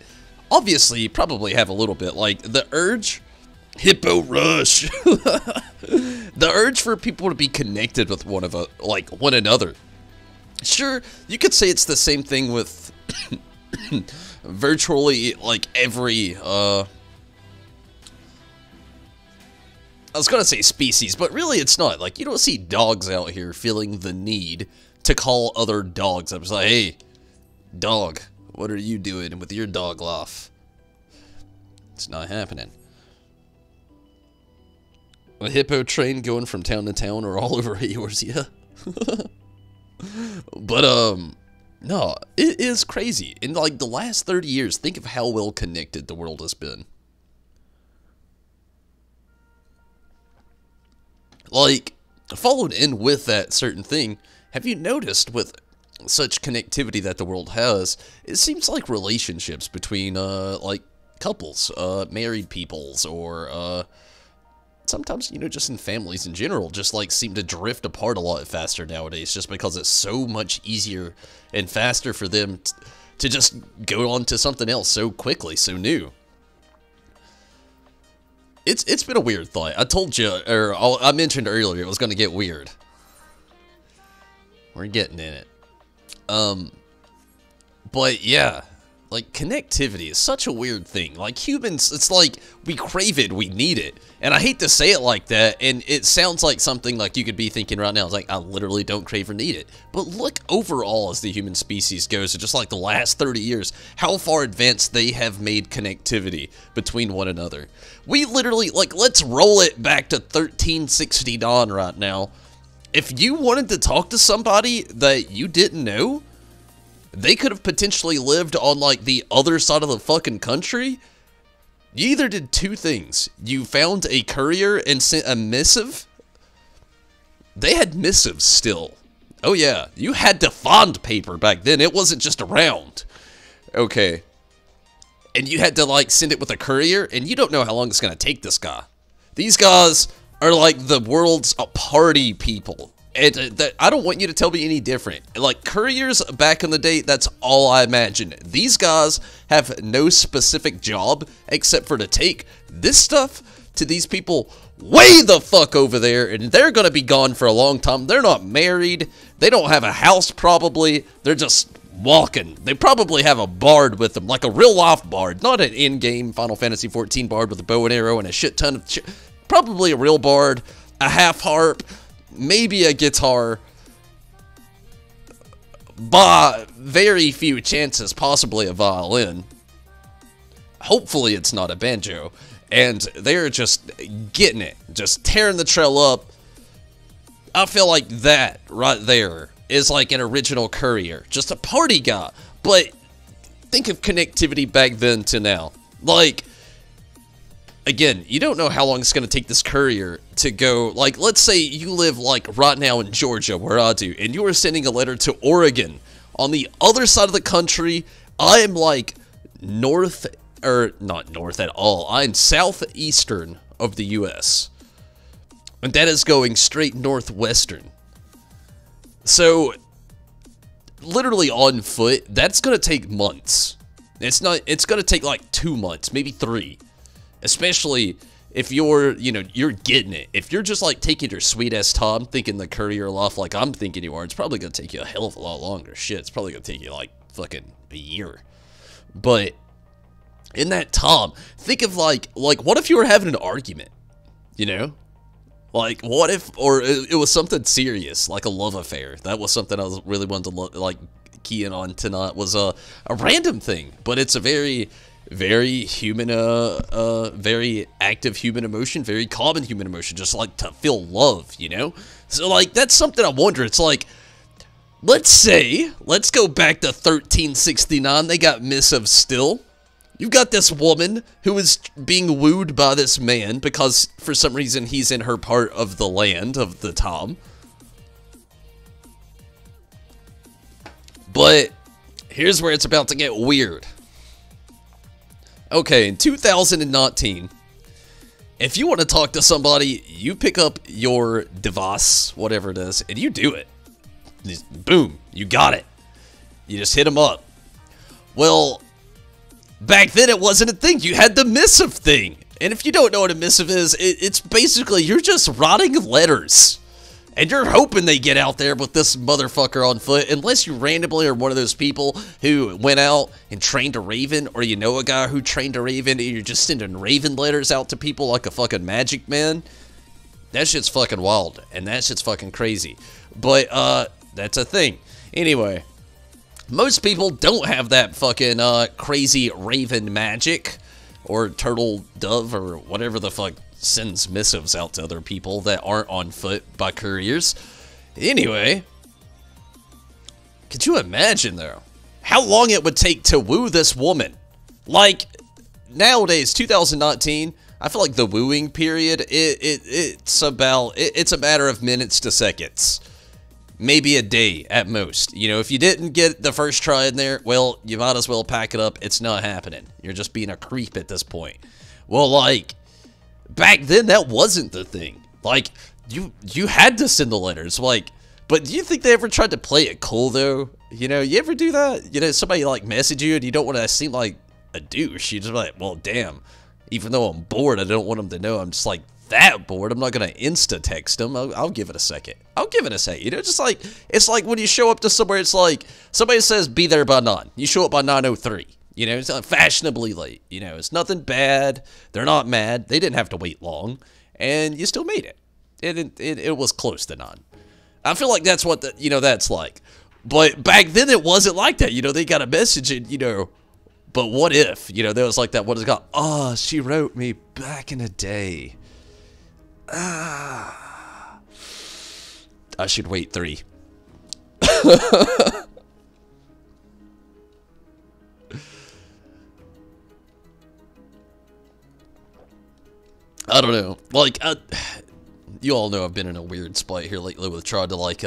obviously, you probably have a little bit. Like, the urge, Hippo Rush, the urge for people to be connected with one another. Sure, you could say it's the same thing with virtually, like, every, I was gonna say species, but really it's not. Like, you don't see dogs out here feeling the need to call other dogs. I was like, hey, dog, what are you doing with your dog life? It's not happening. A hippo train going from town to town or all over Eorzea. But, no, it is crazy. In, like, the last 30 years, think of how well connected the world has been. Like, followed in with that certain thing, have you noticed with such connectivity that the world has, it seems like relationships between, like, couples, married peoples, or, sometimes, you know, just in families in general, just, like, seem to drift apart a lot faster nowadays, just because it's so much easier and faster for them to just go on to something else so quickly, so new. It's been a weird thought. I told you, or I mentioned earlier, it was going to get weird. We're getting in it. But yeah, like, connectivity is such a weird thing. Like, humans, it's like, we crave it, we need it. And I hate to say it like that, and it sounds like something like you could be thinking right now. It's like, I literally don't crave or need it. But look overall as the human species goes, so just like the last 30 years, how far advanced they have made connectivity between one another. We literally, like, let's roll it back to 1369 right now. If you wanted to talk to somebody that you didn't know, they could have potentially lived on, like, the other side of the fucking country. You either did two things. You found a courier and sent a missive. They had missives still. Oh yeah, you had to find paper back then. It wasn't just around. Okay. And you had to, like, send it with a courier, and you don't know how long it's gonna take this guy. These guys are, like, the world's party people. And I don't want you to tell me any different. Like, couriers back in the day, that's all I imagine. These guys have no specific job except for to take this stuff to these people way the fuck over there, and they're gonna be gone for a long time. They're not married. They don't have a house, probably. They're just walking. They probably have a bard with them, like a real-life bard, not an in-game Final Fantasy XIV bard with a bow and arrow and a shit ton of probably a real bard, a half harp, maybe a guitar, by very few chances, possibly a violin. Hopefully it's not a banjo. And they're just getting it, just tearing the trail up. I feel like that right there is like an original courier, just a party guy. But think of connectivity back then to now. Like, again, you don't know how long it's going to take this courier to go. Like, let's say you live, like, right now in Georgia, where I do, and you are sending a letter to Oregon. On the other side of the country, I am, like, north or not north at all, I'm southeastern of the US. And that is going straight northwestern. So, literally on foot, that's gonna take months. It's gonna take like 2 months, maybe 3. Especially if you're, you know, you're getting it. If you're just like taking your sweet ass time, thinking the courier life like I'm thinking you are, it's probably gonna take you a hell of a lot longer. Shit, it's probably gonna take you like fucking a year. But in that time, think of like what if you were having an argument, you know? Like, what if, or it was something serious, like a love affair. That was something I was really wanted to, like, key in on tonight, was a random thing. But it's a very, very human, very active human emotion, very common human emotion, just like to feel love, you know? So, like, that's something I wonder. It's like, let's go back to 1369, they got missives still. You've got this woman who is being wooed by this man because for some reason he's in her part of the land of the time. But here's where it's about to get weird. Okay, in 2019, if you want to talk to somebody, you pick up your device, whatever it is, and you do it. Just, boom, you got it. You just hit them up. Well, back then, it wasn't a thing. You had the missive thing. And if you don't know what a missive is, it's basically you're just writing letters. And you're hoping they get out there with this motherfucker on foot. Unless you randomly are one of those people who went out and trained a raven. Or you know a guy who trained a raven. And you're just sending raven letters out to people like a fucking magic man. That shit's fucking wild. And that shit's fucking crazy. But, that's a thing. Anyway. Most people don't have that fucking crazy raven magic or turtle dove or whatever the fuck sends missives out to other people that aren't on foot by couriers. Anyway, could you imagine though how long it would take to woo this woman? Like nowadays, 2019, I feel like the wooing period it's a matter of minutes to seconds. Maybe a day at most. You know, if you didn't get the first try in there, well, you might as well pack it up. It's not happening. You're just being a creep at this point. Well, like, back then, that wasn't the thing. Like, you had to send the letters. Like, but do you think they ever tried to play it cool, though? You know, you ever do that? You know, somebody, like, message you and you don't want to seem like a douche. You just like, well, damn. Even though I'm bored, I don't want them to know I'm just, like, that bored. I'm not gonna insta text them. I'll give it a second. I'll give it a second. You know, just like it's like when you show up to somewhere. It's like somebody says be there by 9. You show up by 9:03. You know, it's like fashionably late. You know, it's nothing bad. They're not mad. They didn't have to wait long, and you still made it. It was close to 9. I feel like that's what that's like. But back then it wasn't like that. You know, they got a message and But what if there was like that? What is it called? Oh, she wrote me back in the day. I should wait 3. I don't know. Like, you all know I've been in a weird spot here lately with trying to, like,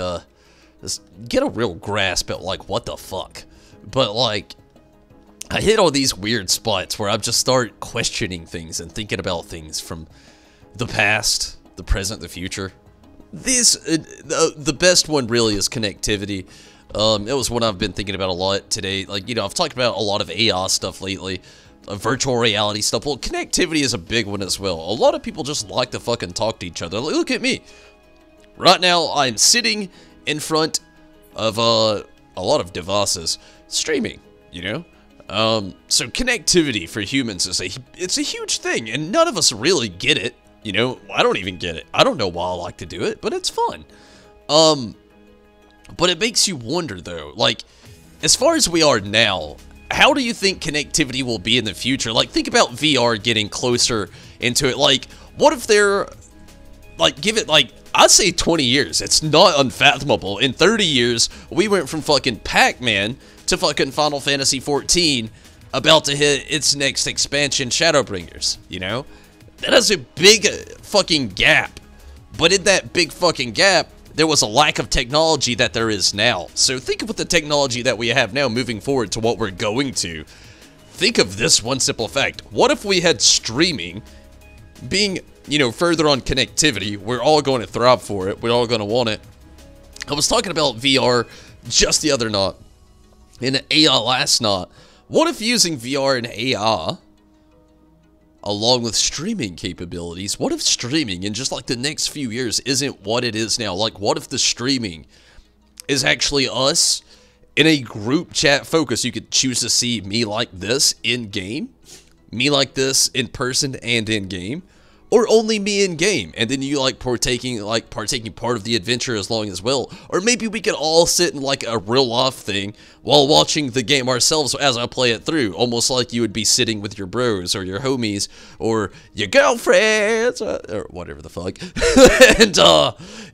just get a real grasp at, like, what the fuck. But, like, I hit all these weird spots where I just start questioning things and thinking about things from the past, the present, the future. The best one really is connectivity. It was one I've been thinking about a lot today. Like, I've talked about a lot of AI stuff lately, virtual reality stuff. Well, connectivity is a big one as well. A lot of people just like to fucking talk to each other. Like, look at me. Right now, I'm sitting in front of a lot of devices streaming, So connectivity for humans is it's a huge thing, and none of us really get it. I don't even get it. I don't know why I like to do it, but it's fun. But it makes you wonder, though, like, as far as we are now, how do you think connectivity will be in the future? Like, think about VR getting closer into it. Like, what if they're, like, give it, like, I'd say 20 years. It's not unfathomable. In 30 years, we went from fucking Pac-Man to fucking Final Fantasy XIV, about to hit its next expansion, Shadowbringers, That is a big fucking gap. But in that big fucking gap, there was a lack of technology that there is now. So think of what the technology that we have now moving forward to what we're going to. think of this one simple fact. What if we had streaming being, you know, further on connectivity? We're all going to thrive for it. We're all going to want it. I was talking about VR just the other night, in AI last night. What if using VR and AI, along with streaming capabilities, what if streaming in just like the next few years isn't what it is now? Like, what if the streaming is actually us in a group chat focus? You could choose to see me like this in game, me like this in person and in game, or only me in game, and then you like partaking part of the adventure as long as well. Or maybe we could all sit in like a real life thing while watching the game ourselves as I play it through, almost like you would be sitting with your bros or your homies or your girlfriends or whatever the fuck. And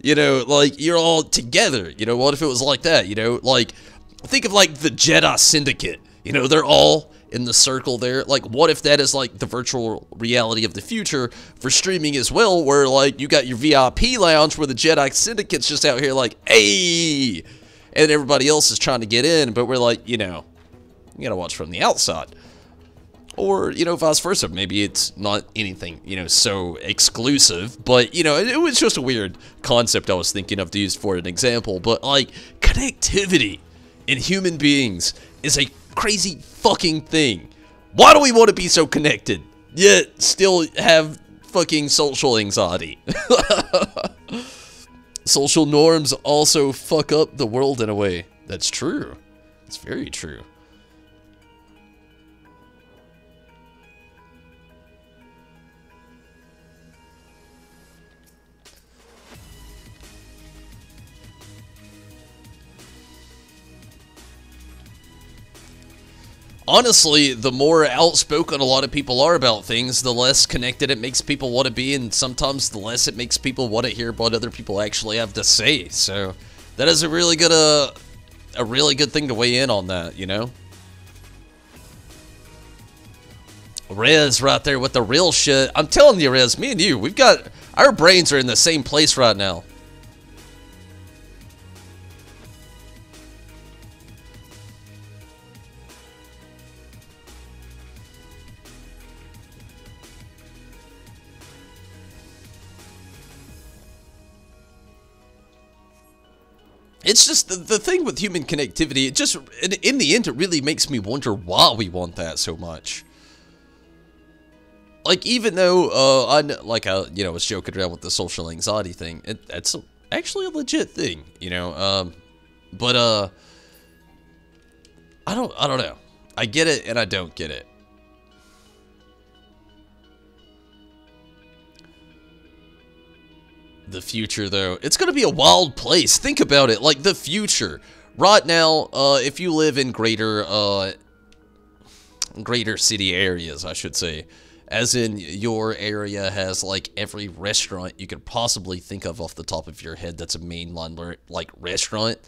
you know, like you're all together. You know, what if it was like that? You know, like think of like the Jedi Syndicate. You know, they're all in the circle there. Like, what if that is like the virtual reality of the future for streaming as well, where like you got your VIP lounge where the Jedi Syndicate's just out here like, hey, and everybody else is trying to get in, but we're like, you know, you gotta watch from the outside. Or, you know, vice versa. Maybe it's not anything, you know, so exclusive, but, you know, it was just a weird concept I was thinking of to use for an example. But like, connectivity in human beings is a crazy fucking thing. Why do we want to be so connected, yet still have fucking social anxiety? Social norms also fuck up the world in a way. That's true. It's very true. Honestly, the more outspoken a lot of people are about things, the less connected it makes people want to be, and sometimes the less it makes people want to hear what other people actually have to say. So that is a really good thing to weigh in on that, you know? Rez right there with the real shit. I'm telling you, Rez, me and you, our brains are in the same place right now. It's just the thing with human connectivity, it just, in the end, it really makes me wonder why we want that so much. Like, even though, you know, was joking around with the social anxiety thing, that's actually a legit thing, you know, but, I don't know. I get it and I don't get it. The future, though, it's gonna be a wild place. Think about it, like the future right now. If you live in greater city areas, I should say, as in your area has like every restaurant you could possibly think of off the top of your head that's a mainline like restaurant,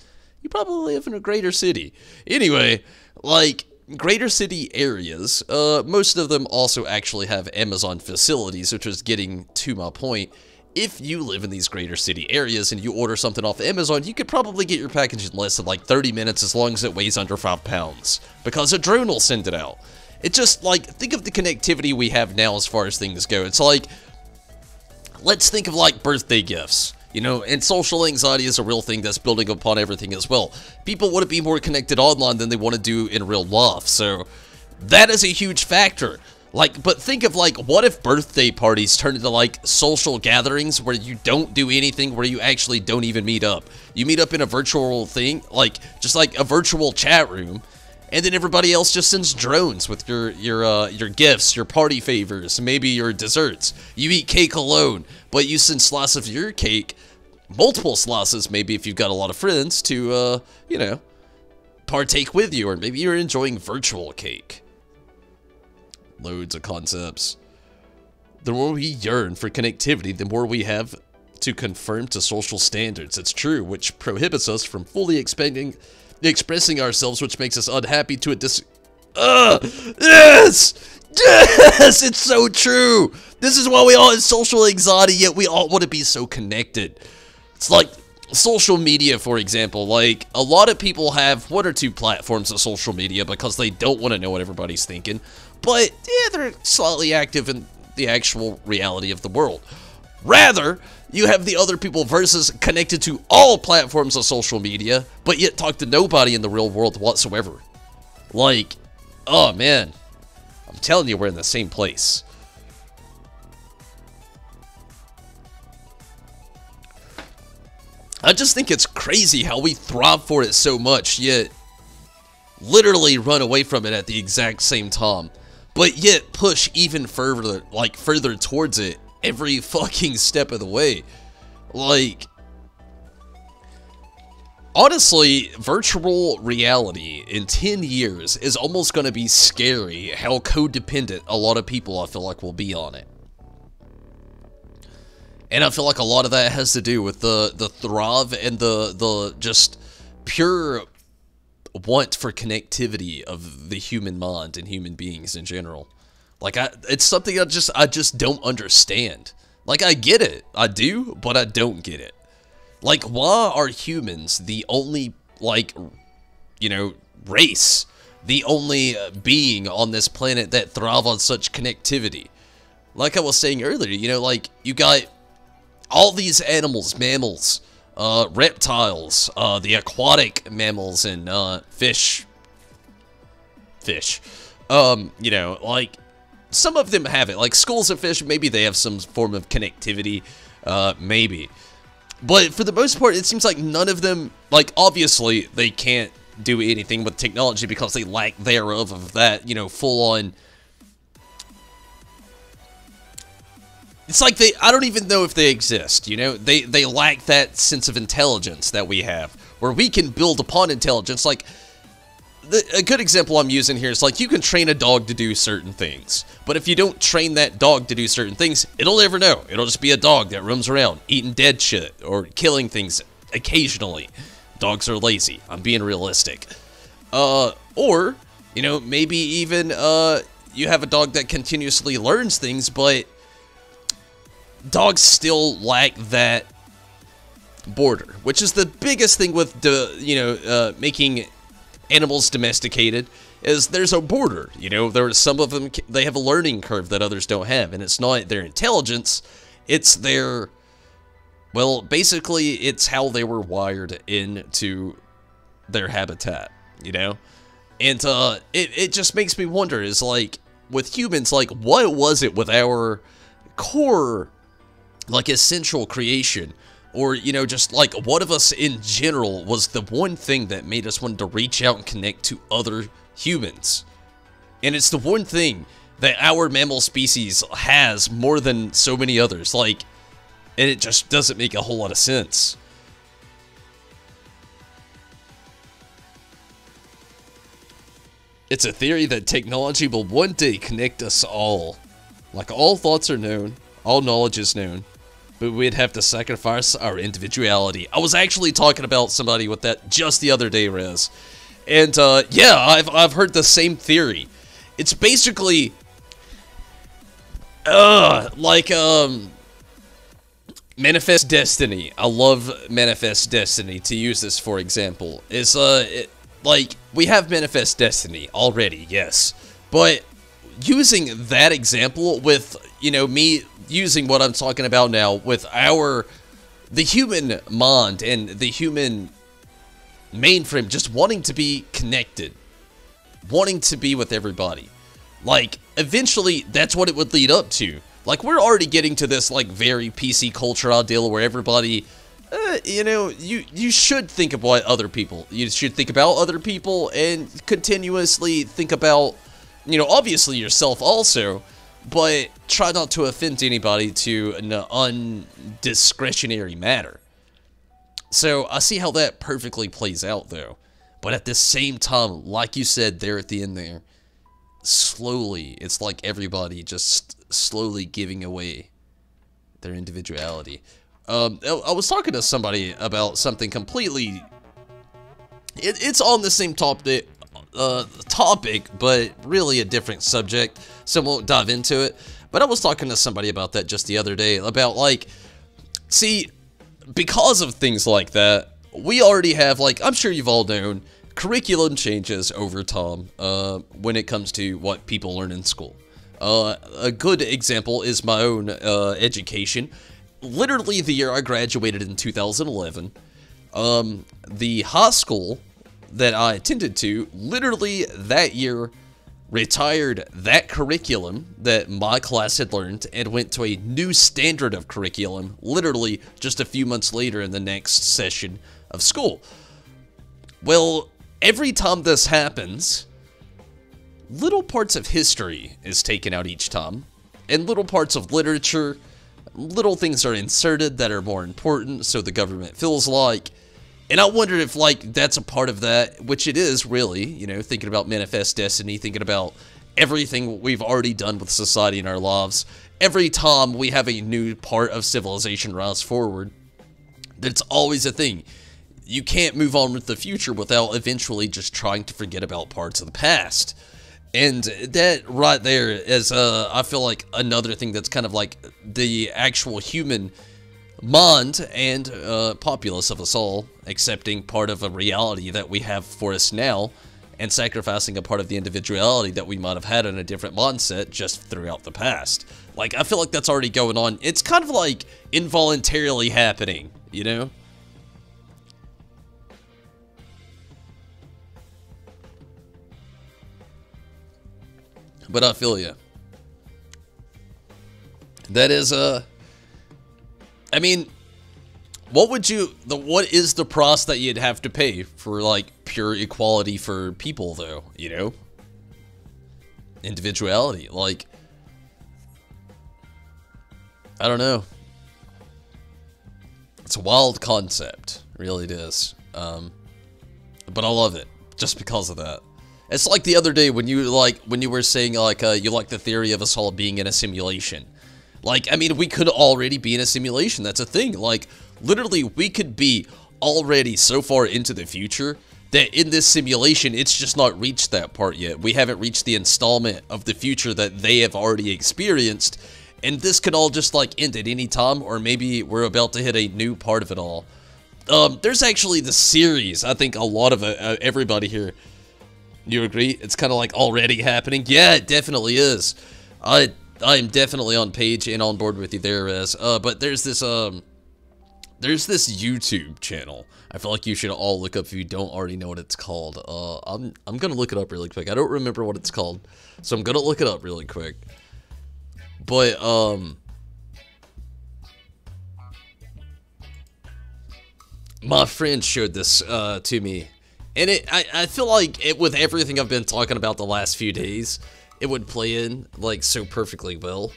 you probably live in a greater city. Anyway, like greater city areas, most of them also actually have Amazon facilities, which is getting to my point. If you live in these greater city areas and you order something off Amazon, you could probably get your package in less than like 30 minutes as long as it weighs under 5 pounds. Because a drone will send it out. It just, like, think of the connectivity we have now as far as things go. It's like, let's think of like birthday gifts. You know, and social anxiety is a real thing that's building upon everything as well. People want to be more connected online than they want to do in real life. So, that is a huge factor. Like, but think of like, what if birthday parties turn into like social gatherings where you don't do anything, where you actually don't even meet up. You meet up in a virtual thing, like just like a virtual chat room, and then everybody else just sends drones with your gifts, your party favors, maybe your desserts. You eat cake alone, but you send slice of your cake, multiple slices, maybe if you've got a lot of friends to you know, partake with you, or maybe you're enjoying virtual cake. Loads of concepts. The more we yearn for connectivity, the more we have to conform to social standards. It's true, which prohibits us from fully expressing ourselves, which makes us unhappy to a yes! Yes! It's so true! This is why we all have social anxiety, yet we all want to be so connected. It's like, social media, for example, like, a lot of people have one or two platforms of social media because they don't want to know what everybody's thinking, but, yeah, they're slightly active in the actual reality of the world. Rather, you have the other people versus connected to all platforms of social media, but yet talk to nobody in the real world whatsoever. Like, oh man, I'm telling you, we're in the same place. I just think it's crazy how we thrive for it so much, yet literally run away from it at the exact same time, but yet push even further, like further towards it every fucking step of the way. Like, honestly, virtual reality in 10 years is almost going to be scary how codependent a lot of people, I feel like, will be on it. And I feel like a lot of that has to do with the thrive and the just pure want for connectivity of the human mind and human beings in general. Like, it's something I just don't understand. Like, I get it. I do, but I don't get it. Like, why are humans the only, like, you know, race, the only being on this planet that thrive on such connectivity? Like I was saying earlier, you know, like, you got all these animals, mammals, reptiles, the aquatic mammals and fish, you know, like, some of them have it, like schools of fish, maybe they have some form of connectivity, maybe. But for the most part, it seems like none of them, like, obviously, they can't do anything with technology because they lack thereof of that, you know, full-on. It's like I don't even know if they exist, you know? They lack that sense of intelligence that we have, where we can build upon intelligence. Like, a good example I'm using here is, like, you can train a dog to do certain things, but if you don't train that dog to do certain things, it'll never know. It'll just be a dog that roams around, eating dead shit, or killing things occasionally. Dogs are lazy. I'm being realistic. Or, you know, maybe even, you have a dog that continuously learns things, but dogs still lack that border, which is the biggest thing with, making animals domesticated, is there's a border. You know, there's some of them, they have a learning curve that others don't have, and it's not their intelligence, it's their, well, basically, it's how they were wired into their habitat, you know? And, it just makes me wonder, is, like, with humans, like, what was it with our core, like, essential creation? Or, you know, just, like, what of us in general was the one thing that made us want to reach out and connect to other humans? And it's the one thing that our mammal species has more than so many others, like, and it just doesn't make a whole lot of sense. It's a theory that technology will one day connect us all. Like, all thoughts are known, all knowledge is known, but we'd have to sacrifice our individuality. I was actually talking about somebody with that just the other day, Rez. And, yeah, I've heard the same theory. It's basically, like, Manifest Destiny. I love Manifest Destiny, to use this for example. Is, like, we have Manifest Destiny already, yes. But using that example with, you know, me using what I'm talking about now with the human mind and the human mainframe just wanting to be connected, wanting to be with everybody. Like, eventually, that's what it would lead up to. Like, we're already getting to this, like, very PC culture ideal where everybody, you know, you should think about other people. You should think about other people and continuously think about, you know, obviously yourself also, but try not to offend anybody to an undiscretionary matter. So, I see how that perfectly plays out, though. But at the same time, like you said there at the end there, slowly, it's like everybody just slowly giving away their individuality. I was talking to somebody about something completely, it's on the same topic, but really a different subject, so I won't dive into it. But I was talking to somebody about that just the other day, about, like, see, because of things like that, we already have, like, I'm sure you've all known, curriculum changes over time when it comes to what people learn in school. A good example is my own education. Literally the year I graduated in 2011, the high school that I attended to, literally that year, retired that curriculum that my class had learned and went to a new standard of curriculum, literally just a few months later in the next session of school. Well, every time this happens, little parts of history is taken out each time, and little parts of literature, little things are inserted that are more important, so the government feels like. And I wonder if, like, that's a part of that, which it is, really, you know, thinking about manifest destiny, thinking about everything we've already done with society in our lives. Every time we have a new part of civilization rise forward, that's always a thing. You can't move on with the future without eventually just trying to forget about parts of the past. And that right there is, I feel like, another thing that's kind of like the actual human mind and populace of us all accepting part of a reality that we have for us now and sacrificing a part of the individuality that we might have had in a different mindset just throughout the past. Like, I feel like that's already going on. It's kind of like involuntarily happening, you know? But I feel ya. That is, I mean, what is the price that you'd have to pay for, like, pure equality for people, though, you know? Individuality, like, I don't know. It's a wild concept, really it is. But I love it, just because of that. It's like the other day when you were saying, like, you like the theory of us all being in a simulation. Like, I mean, we could already be in a simulation. That's a thing. Like, literally, we could be already so far into the future that in this simulation, it's just not reached that part yet. We haven't reached the installment of the future that they have already experienced. And this could all just, like, end at any time, or maybe we're about to hit a new part of it all. There's actually the series. I think a lot of everybody here, you agree? It's kind of like already happening. Yeah, it definitely is. I'm definitely on page and on board with you there, Rez. But there's this YouTube channel. I feel like you should all look up if you don't already know what it's called. I'm gonna look it up really quick. I don't remember what it's called, so I'm gonna look it up really quick. But my friend showed this to me, and I feel like with everything I've been talking about the last few days, it would play in, like, so perfectly well.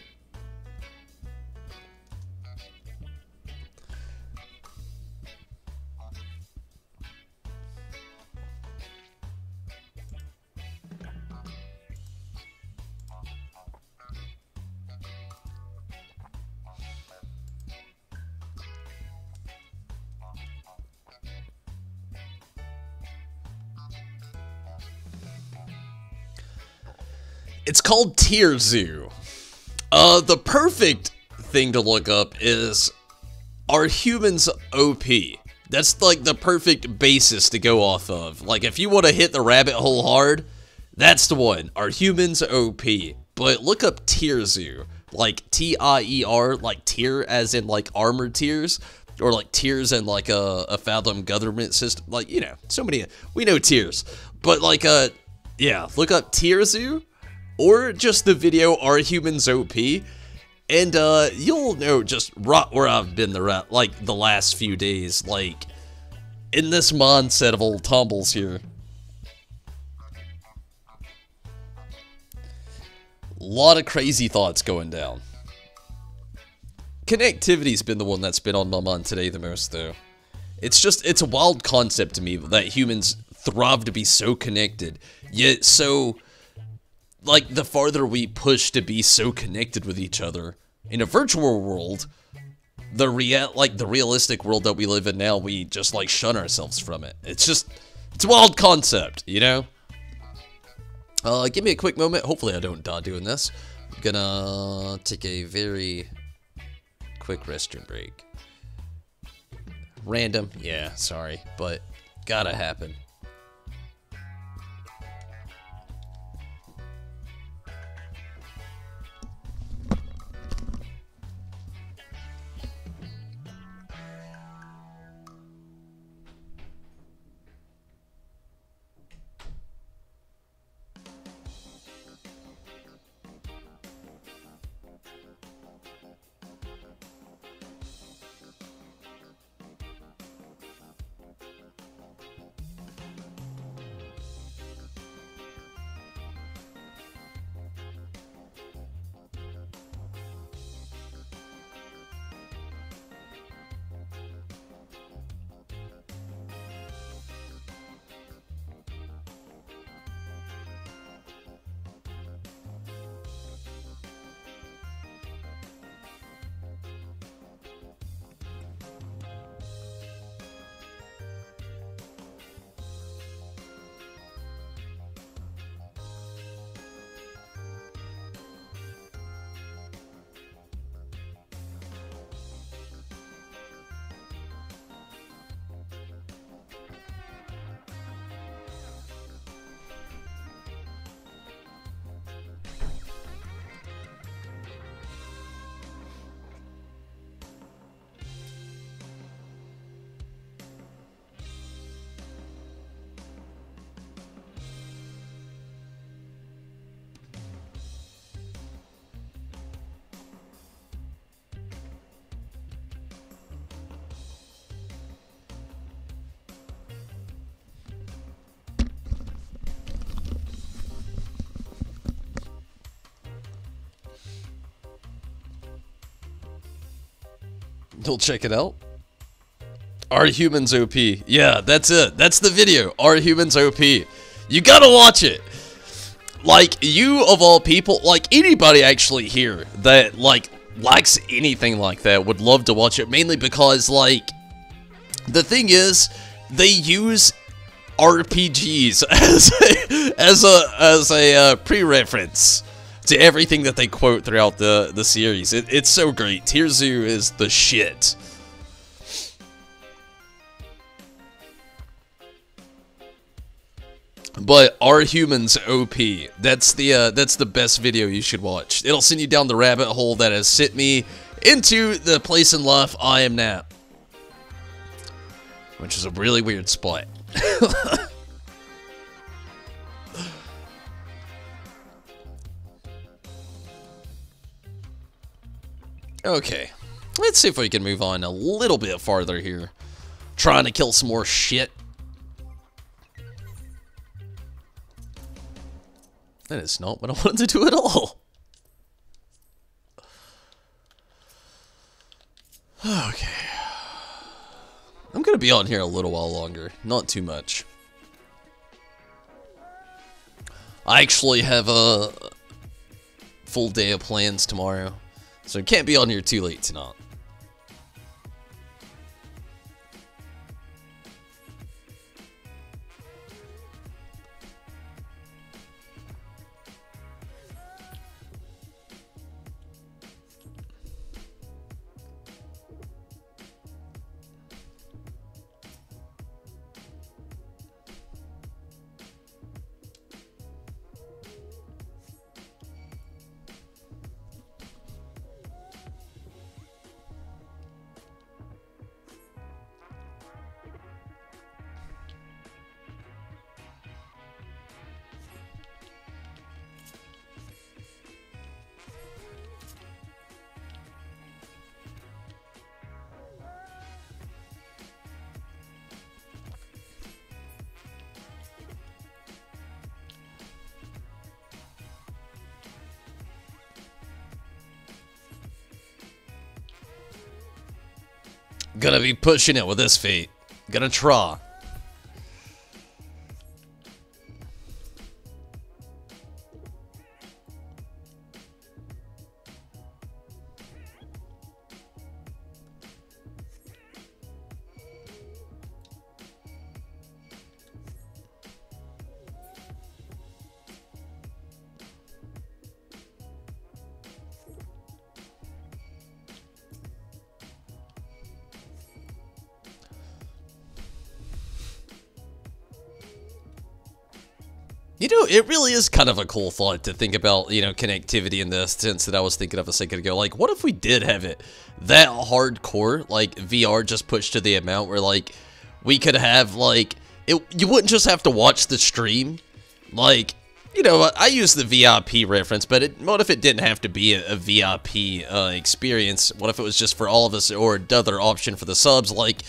It's called Tier Zoo. The perfect thing to look up is, are humans OP? That's like the perfect basis to go off of. Like, if you want to hit the rabbit hole hard, that's the one. Are humans OP? But look up Tier Zoo. Like, T-I-E-R, like tier as in, like, armored tiers. Or, like, tiers and, like, a Fathom government system. Like, you know, so many, we know tiers. But, like, yeah, look up Tier Zoo. Or just the video, Are Humans OP? And, you'll know just right where I've been the last few days, like, in this mindset of old tumbles here. A lot of crazy thoughts going down. Connectivity's been the one that's been on my mind today the most, though. It's a wild concept to me that humans thrive to be so connected, yet so, like, the farther we push to be so connected with each other in a virtual world, the realistic world that we live in now, we just, like, shun ourselves from it. It's a wild concept, you know? Give me a quick moment. Hopefully I don't die doing this. I'm gonna take a very quick restroom break. Random, yeah, sorry, but gotta happen. You'll check it out. Are humans OP? Yeah, that's it. That's the video. Are humans OP? You gotta watch it. Like, you of all people, like anybody actually here that like likes anything like that would love to watch it, mainly because like the thing is they use RPGs as a pre-reference to everything that they quote throughout the series. It's so great. Tirzu is the shit. But are humans OP? That's the best video you should watch. It'll send you down the rabbit hole that has sent me into the place in life I am now, which is a really weird spot. Okay, let's see if we can move on a little bit farther here. Trying to kill some more shit. That is not what I wanted to do at all. Okay. I'm gonna be on here a little while longer, not too much. I actually have a full day of plans tomorrow, so I can't be on here too late tonight. Gonna be pushing it with this feat. Gonna try. You know, it really is kind of a cool thought to think about, you know, connectivity in the sense that I was thinking of a second ago. Like, what if we did have it that hardcore, like, VR just pushed to the amount where, like, we could have, like, you wouldn't just have to watch the stream. Like, you know, I use the VIP reference, but what if it didn't have to be a VIP experience? What if it was just for all of us, or another option for the subs? Like,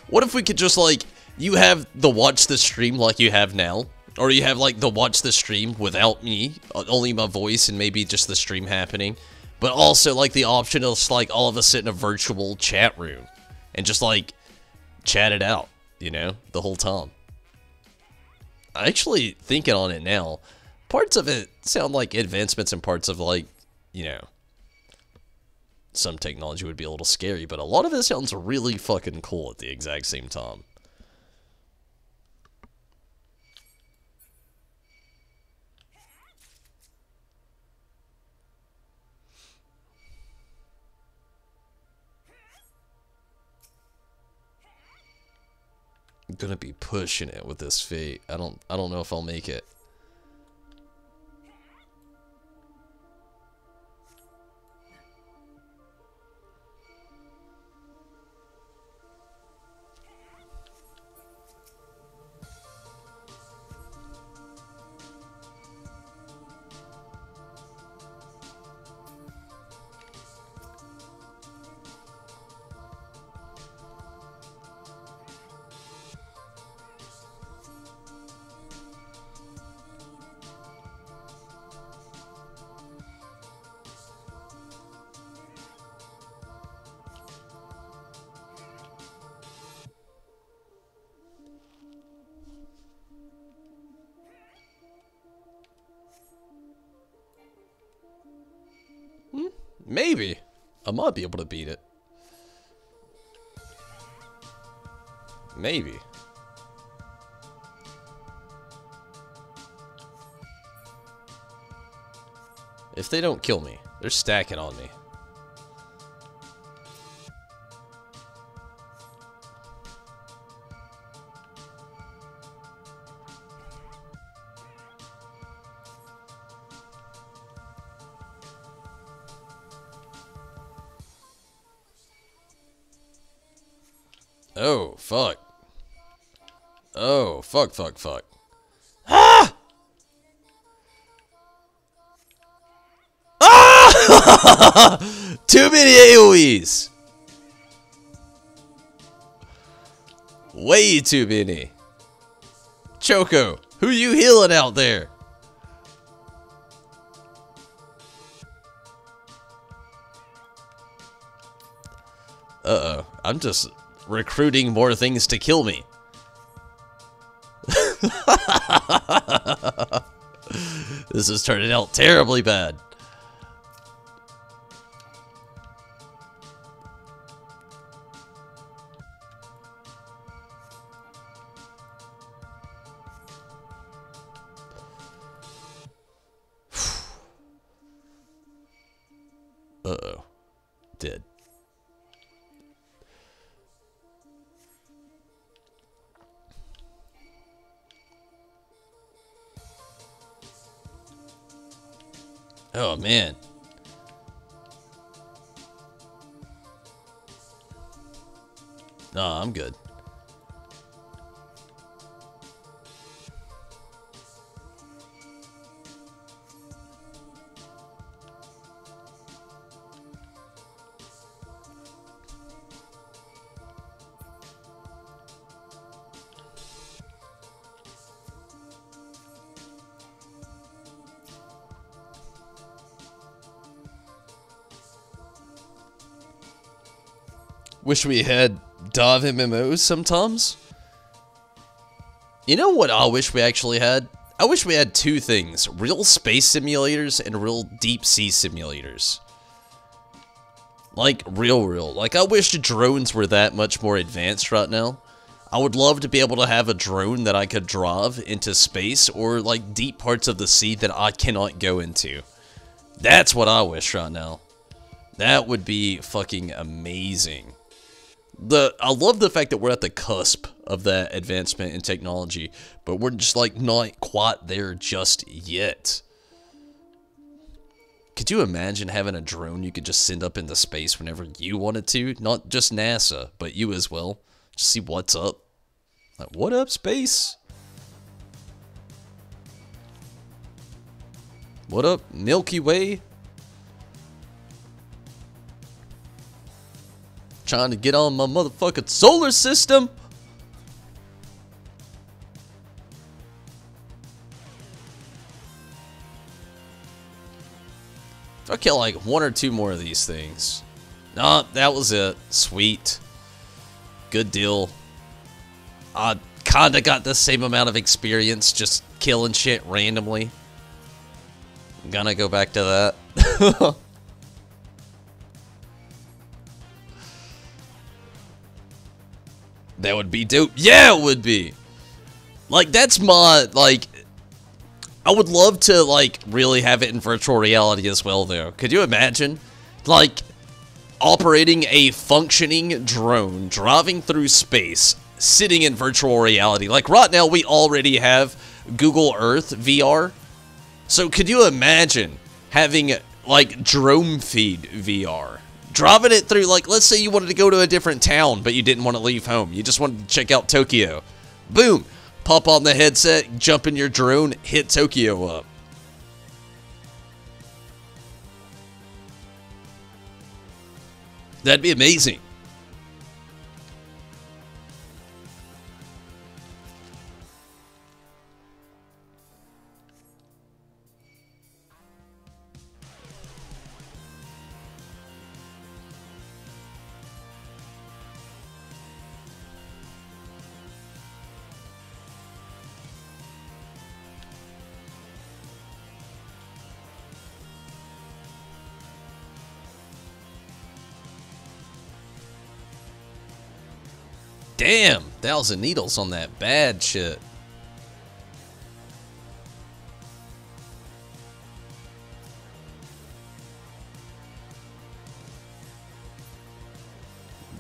what if we could just, like, you have the watch the stream like you have now? Or you have, like, the watch the stream without me, only my voice and maybe just the stream happening. But also, like, the option of, like, all of us sit in a virtual chat room and just, like, chat it out, you know, the whole time. Actually, thinking on it now, parts of it sound like advancements and parts of, like, you know, some technology would be a little scary, but a lot of it sounds really fucking cool at the exact same time. I'm gonna be pushing it with this fate. I don't know if I'll make it. Maybe. I might be able to beat it. Maybe. If they don't kill me, they're stacking on me. Oh, fuck. Oh, fuck. Ah! Ah! Too many AoEs. Way too many. Choco, who you healing out there? Uh-oh, I'm just recruiting more things to kill me. This is turning out terribly bad. Uh-oh. Dead. Oh, man. Nah, I'm good. Wish we had Dive MMOs sometimes. You know what I wish we actually had? I wish we had two things. Real space simulators and real deep sea simulators. Like, real. Like, I wish drones were that much more advanced right now. I would love to be able to have a drone that I could drive into space or, like, deep parts of the sea that I cannot go into. That's what I wish right now. That would be fucking amazing. I love the fact that we're at the cusp of that advancement in technology, but we're just like not quite there just yet. Could you imagine having a drone you could just send up into space whenever you wanted to? Not just NASA, but you as well. Just see what's up. Like, what up, space? What up, Milky Way? Trying to get on my motherfucking solar system. If I kill like 1 or 2 more of these things. Nah, that was it. Sweet. Good deal. I kinda got the same amount of experience just killing shit randomly. I'm gonna go back to that. That would be dope. Yeah, it would be. Like, that's my, like, I would love to, like, really have it in virtual reality as well, though. Could you imagine? Like, operating a functioning drone, driving through space, sitting in virtual reality. Like, right now, we already have Google Earth VR. So, could you imagine having, like, drone feed VR? Driving it through, like, let's say you wanted to go to a different town, but you didn't want to leave home. You just wanted to check out Tokyo. Boom! Pop on the headset, jump in your drone, hit Tokyo up. That'd be amazing. Damn, 1,000 needles on that bad shit.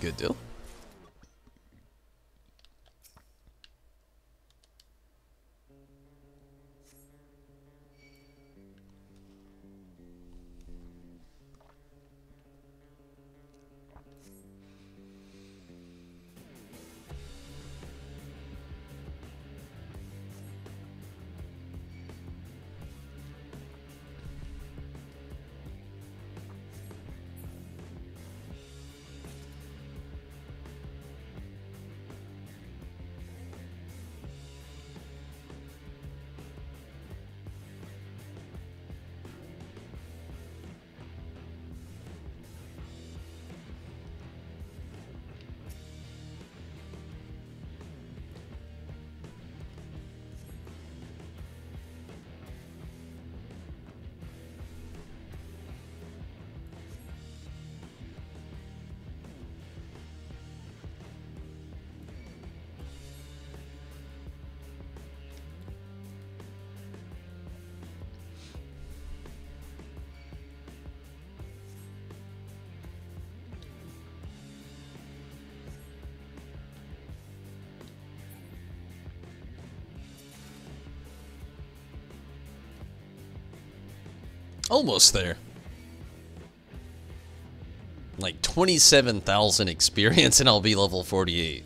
Good deal. Almost there. Like 27,000 experience and I'll be level 48.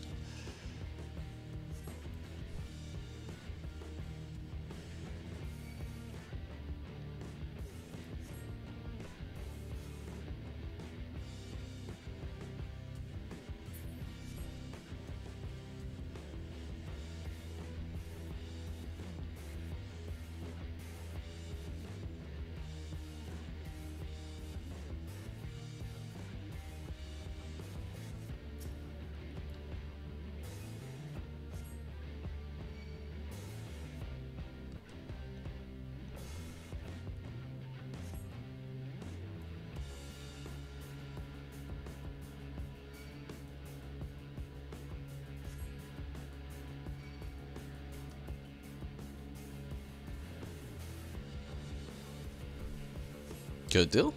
Good deal.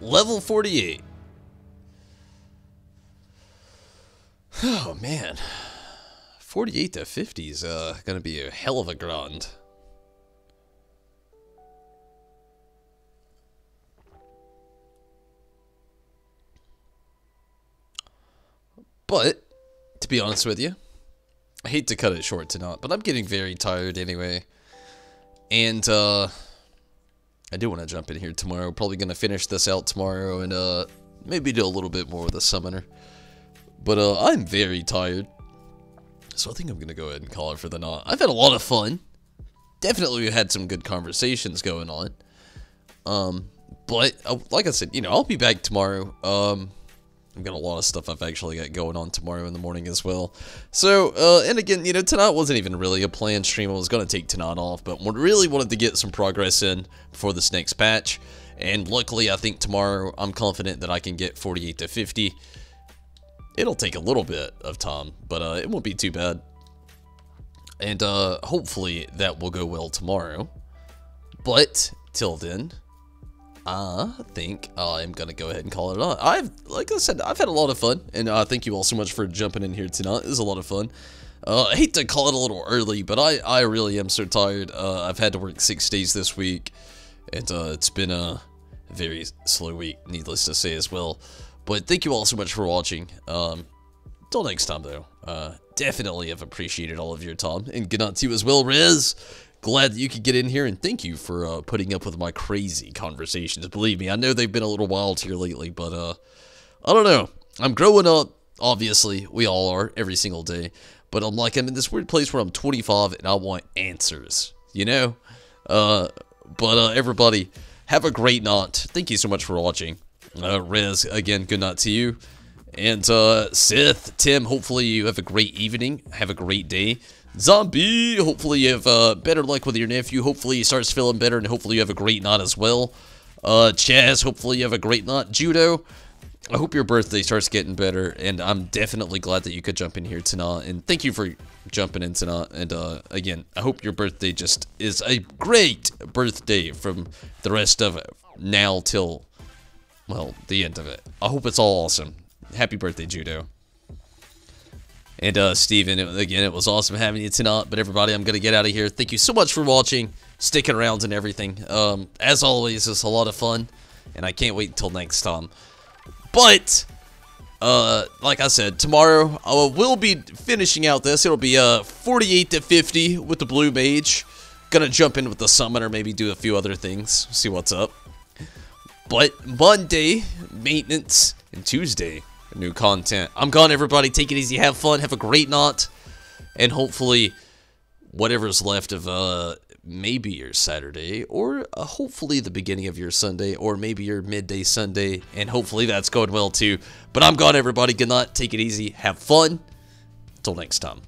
Level 48. Oh, man. 48 to 50 is going to be a hell of a grind. But, to be honest with you, I hate to cut it short tonight, but I'm getting very tired anyway. And, I do want to jump in here tomorrow. Probably going to finish this out tomorrow and, maybe do a little bit more with the summoner. But, I'm very tired. So I think I'm going to go ahead and call it for the night. I've had a lot of fun. Definitely had some good conversations going on. But, like I said, you know, I'll be back tomorrow. I've got a lot of stuff I've actually got going on tomorrow in the morning as well. So, and again, you know, tonight wasn't even really a planned stream. I was going to take tonight off, but really wanted to get some progress in before this next patch. And luckily, I think tomorrow, I'm confident that I can get 48 to 50. It'll take a little bit of time, but it won't be too bad. And hopefully, that will go well tomorrow. But, till then, I think I'm going to go ahead and call it on. Like I said, I've had a lot of fun, and thank you all so much for jumping in here tonight. It was a lot of fun. I hate to call it a little early, but I really am so tired. I've had to work 6 days this week, and it's been a very slow week, needless to say as well. But thank you all so much for watching. Till next time, though, definitely have appreciated all of your time, and good night to you as well, Riz. Glad that you could get in here, and thank you for putting up with my crazy conversations. Believe me, I know they've been a little wild here lately, but I don't know. I'm growing up, obviously. We all are, every single day. But I'm in this weird place where I'm 25, and I want answers, you know? But everybody, have a great night. Thank you so much for watching. Rez, again, good night to you. And Sith, Tim, hopefully you have a great evening. Have a great day. Zombie, hopefully you have better luck with your nephew. Hopefully he starts feeling better, and hopefully you have a great night as well. Chaz, hopefully you have a great night. Judo, I hope your birthday starts getting better, and I'm definitely glad that you could jump in here tonight. And thank you for jumping in tonight. And again, I hope your birthday just is a great birthday from the rest of it now till, well, the end of it. I hope it's all awesome. Happy birthday, Judo. And, Steven, again, it was awesome having you tonight. But, everybody, I'm going to get out of here. Thank you so much for watching, sticking around and everything. As always, it's a lot of fun. And I can't wait until next time. But, like I said, tomorrow, we'll be finishing out this. It'll be 48 to 50 with the Blue Mage. Gonna jump in with the Summoner, maybe do a few other things. See what's up. But, Monday, maintenance, and Tuesday, new content. I'm gone, everybody. Take it easy. Have fun. Have a great night. And hopefully, whatever's left of maybe your Saturday, or hopefully the beginning of your Sunday, or maybe your midday Sunday, and hopefully that's going well too. But I'm gone, everybody. Good night. Take it easy. Have fun. Until next time.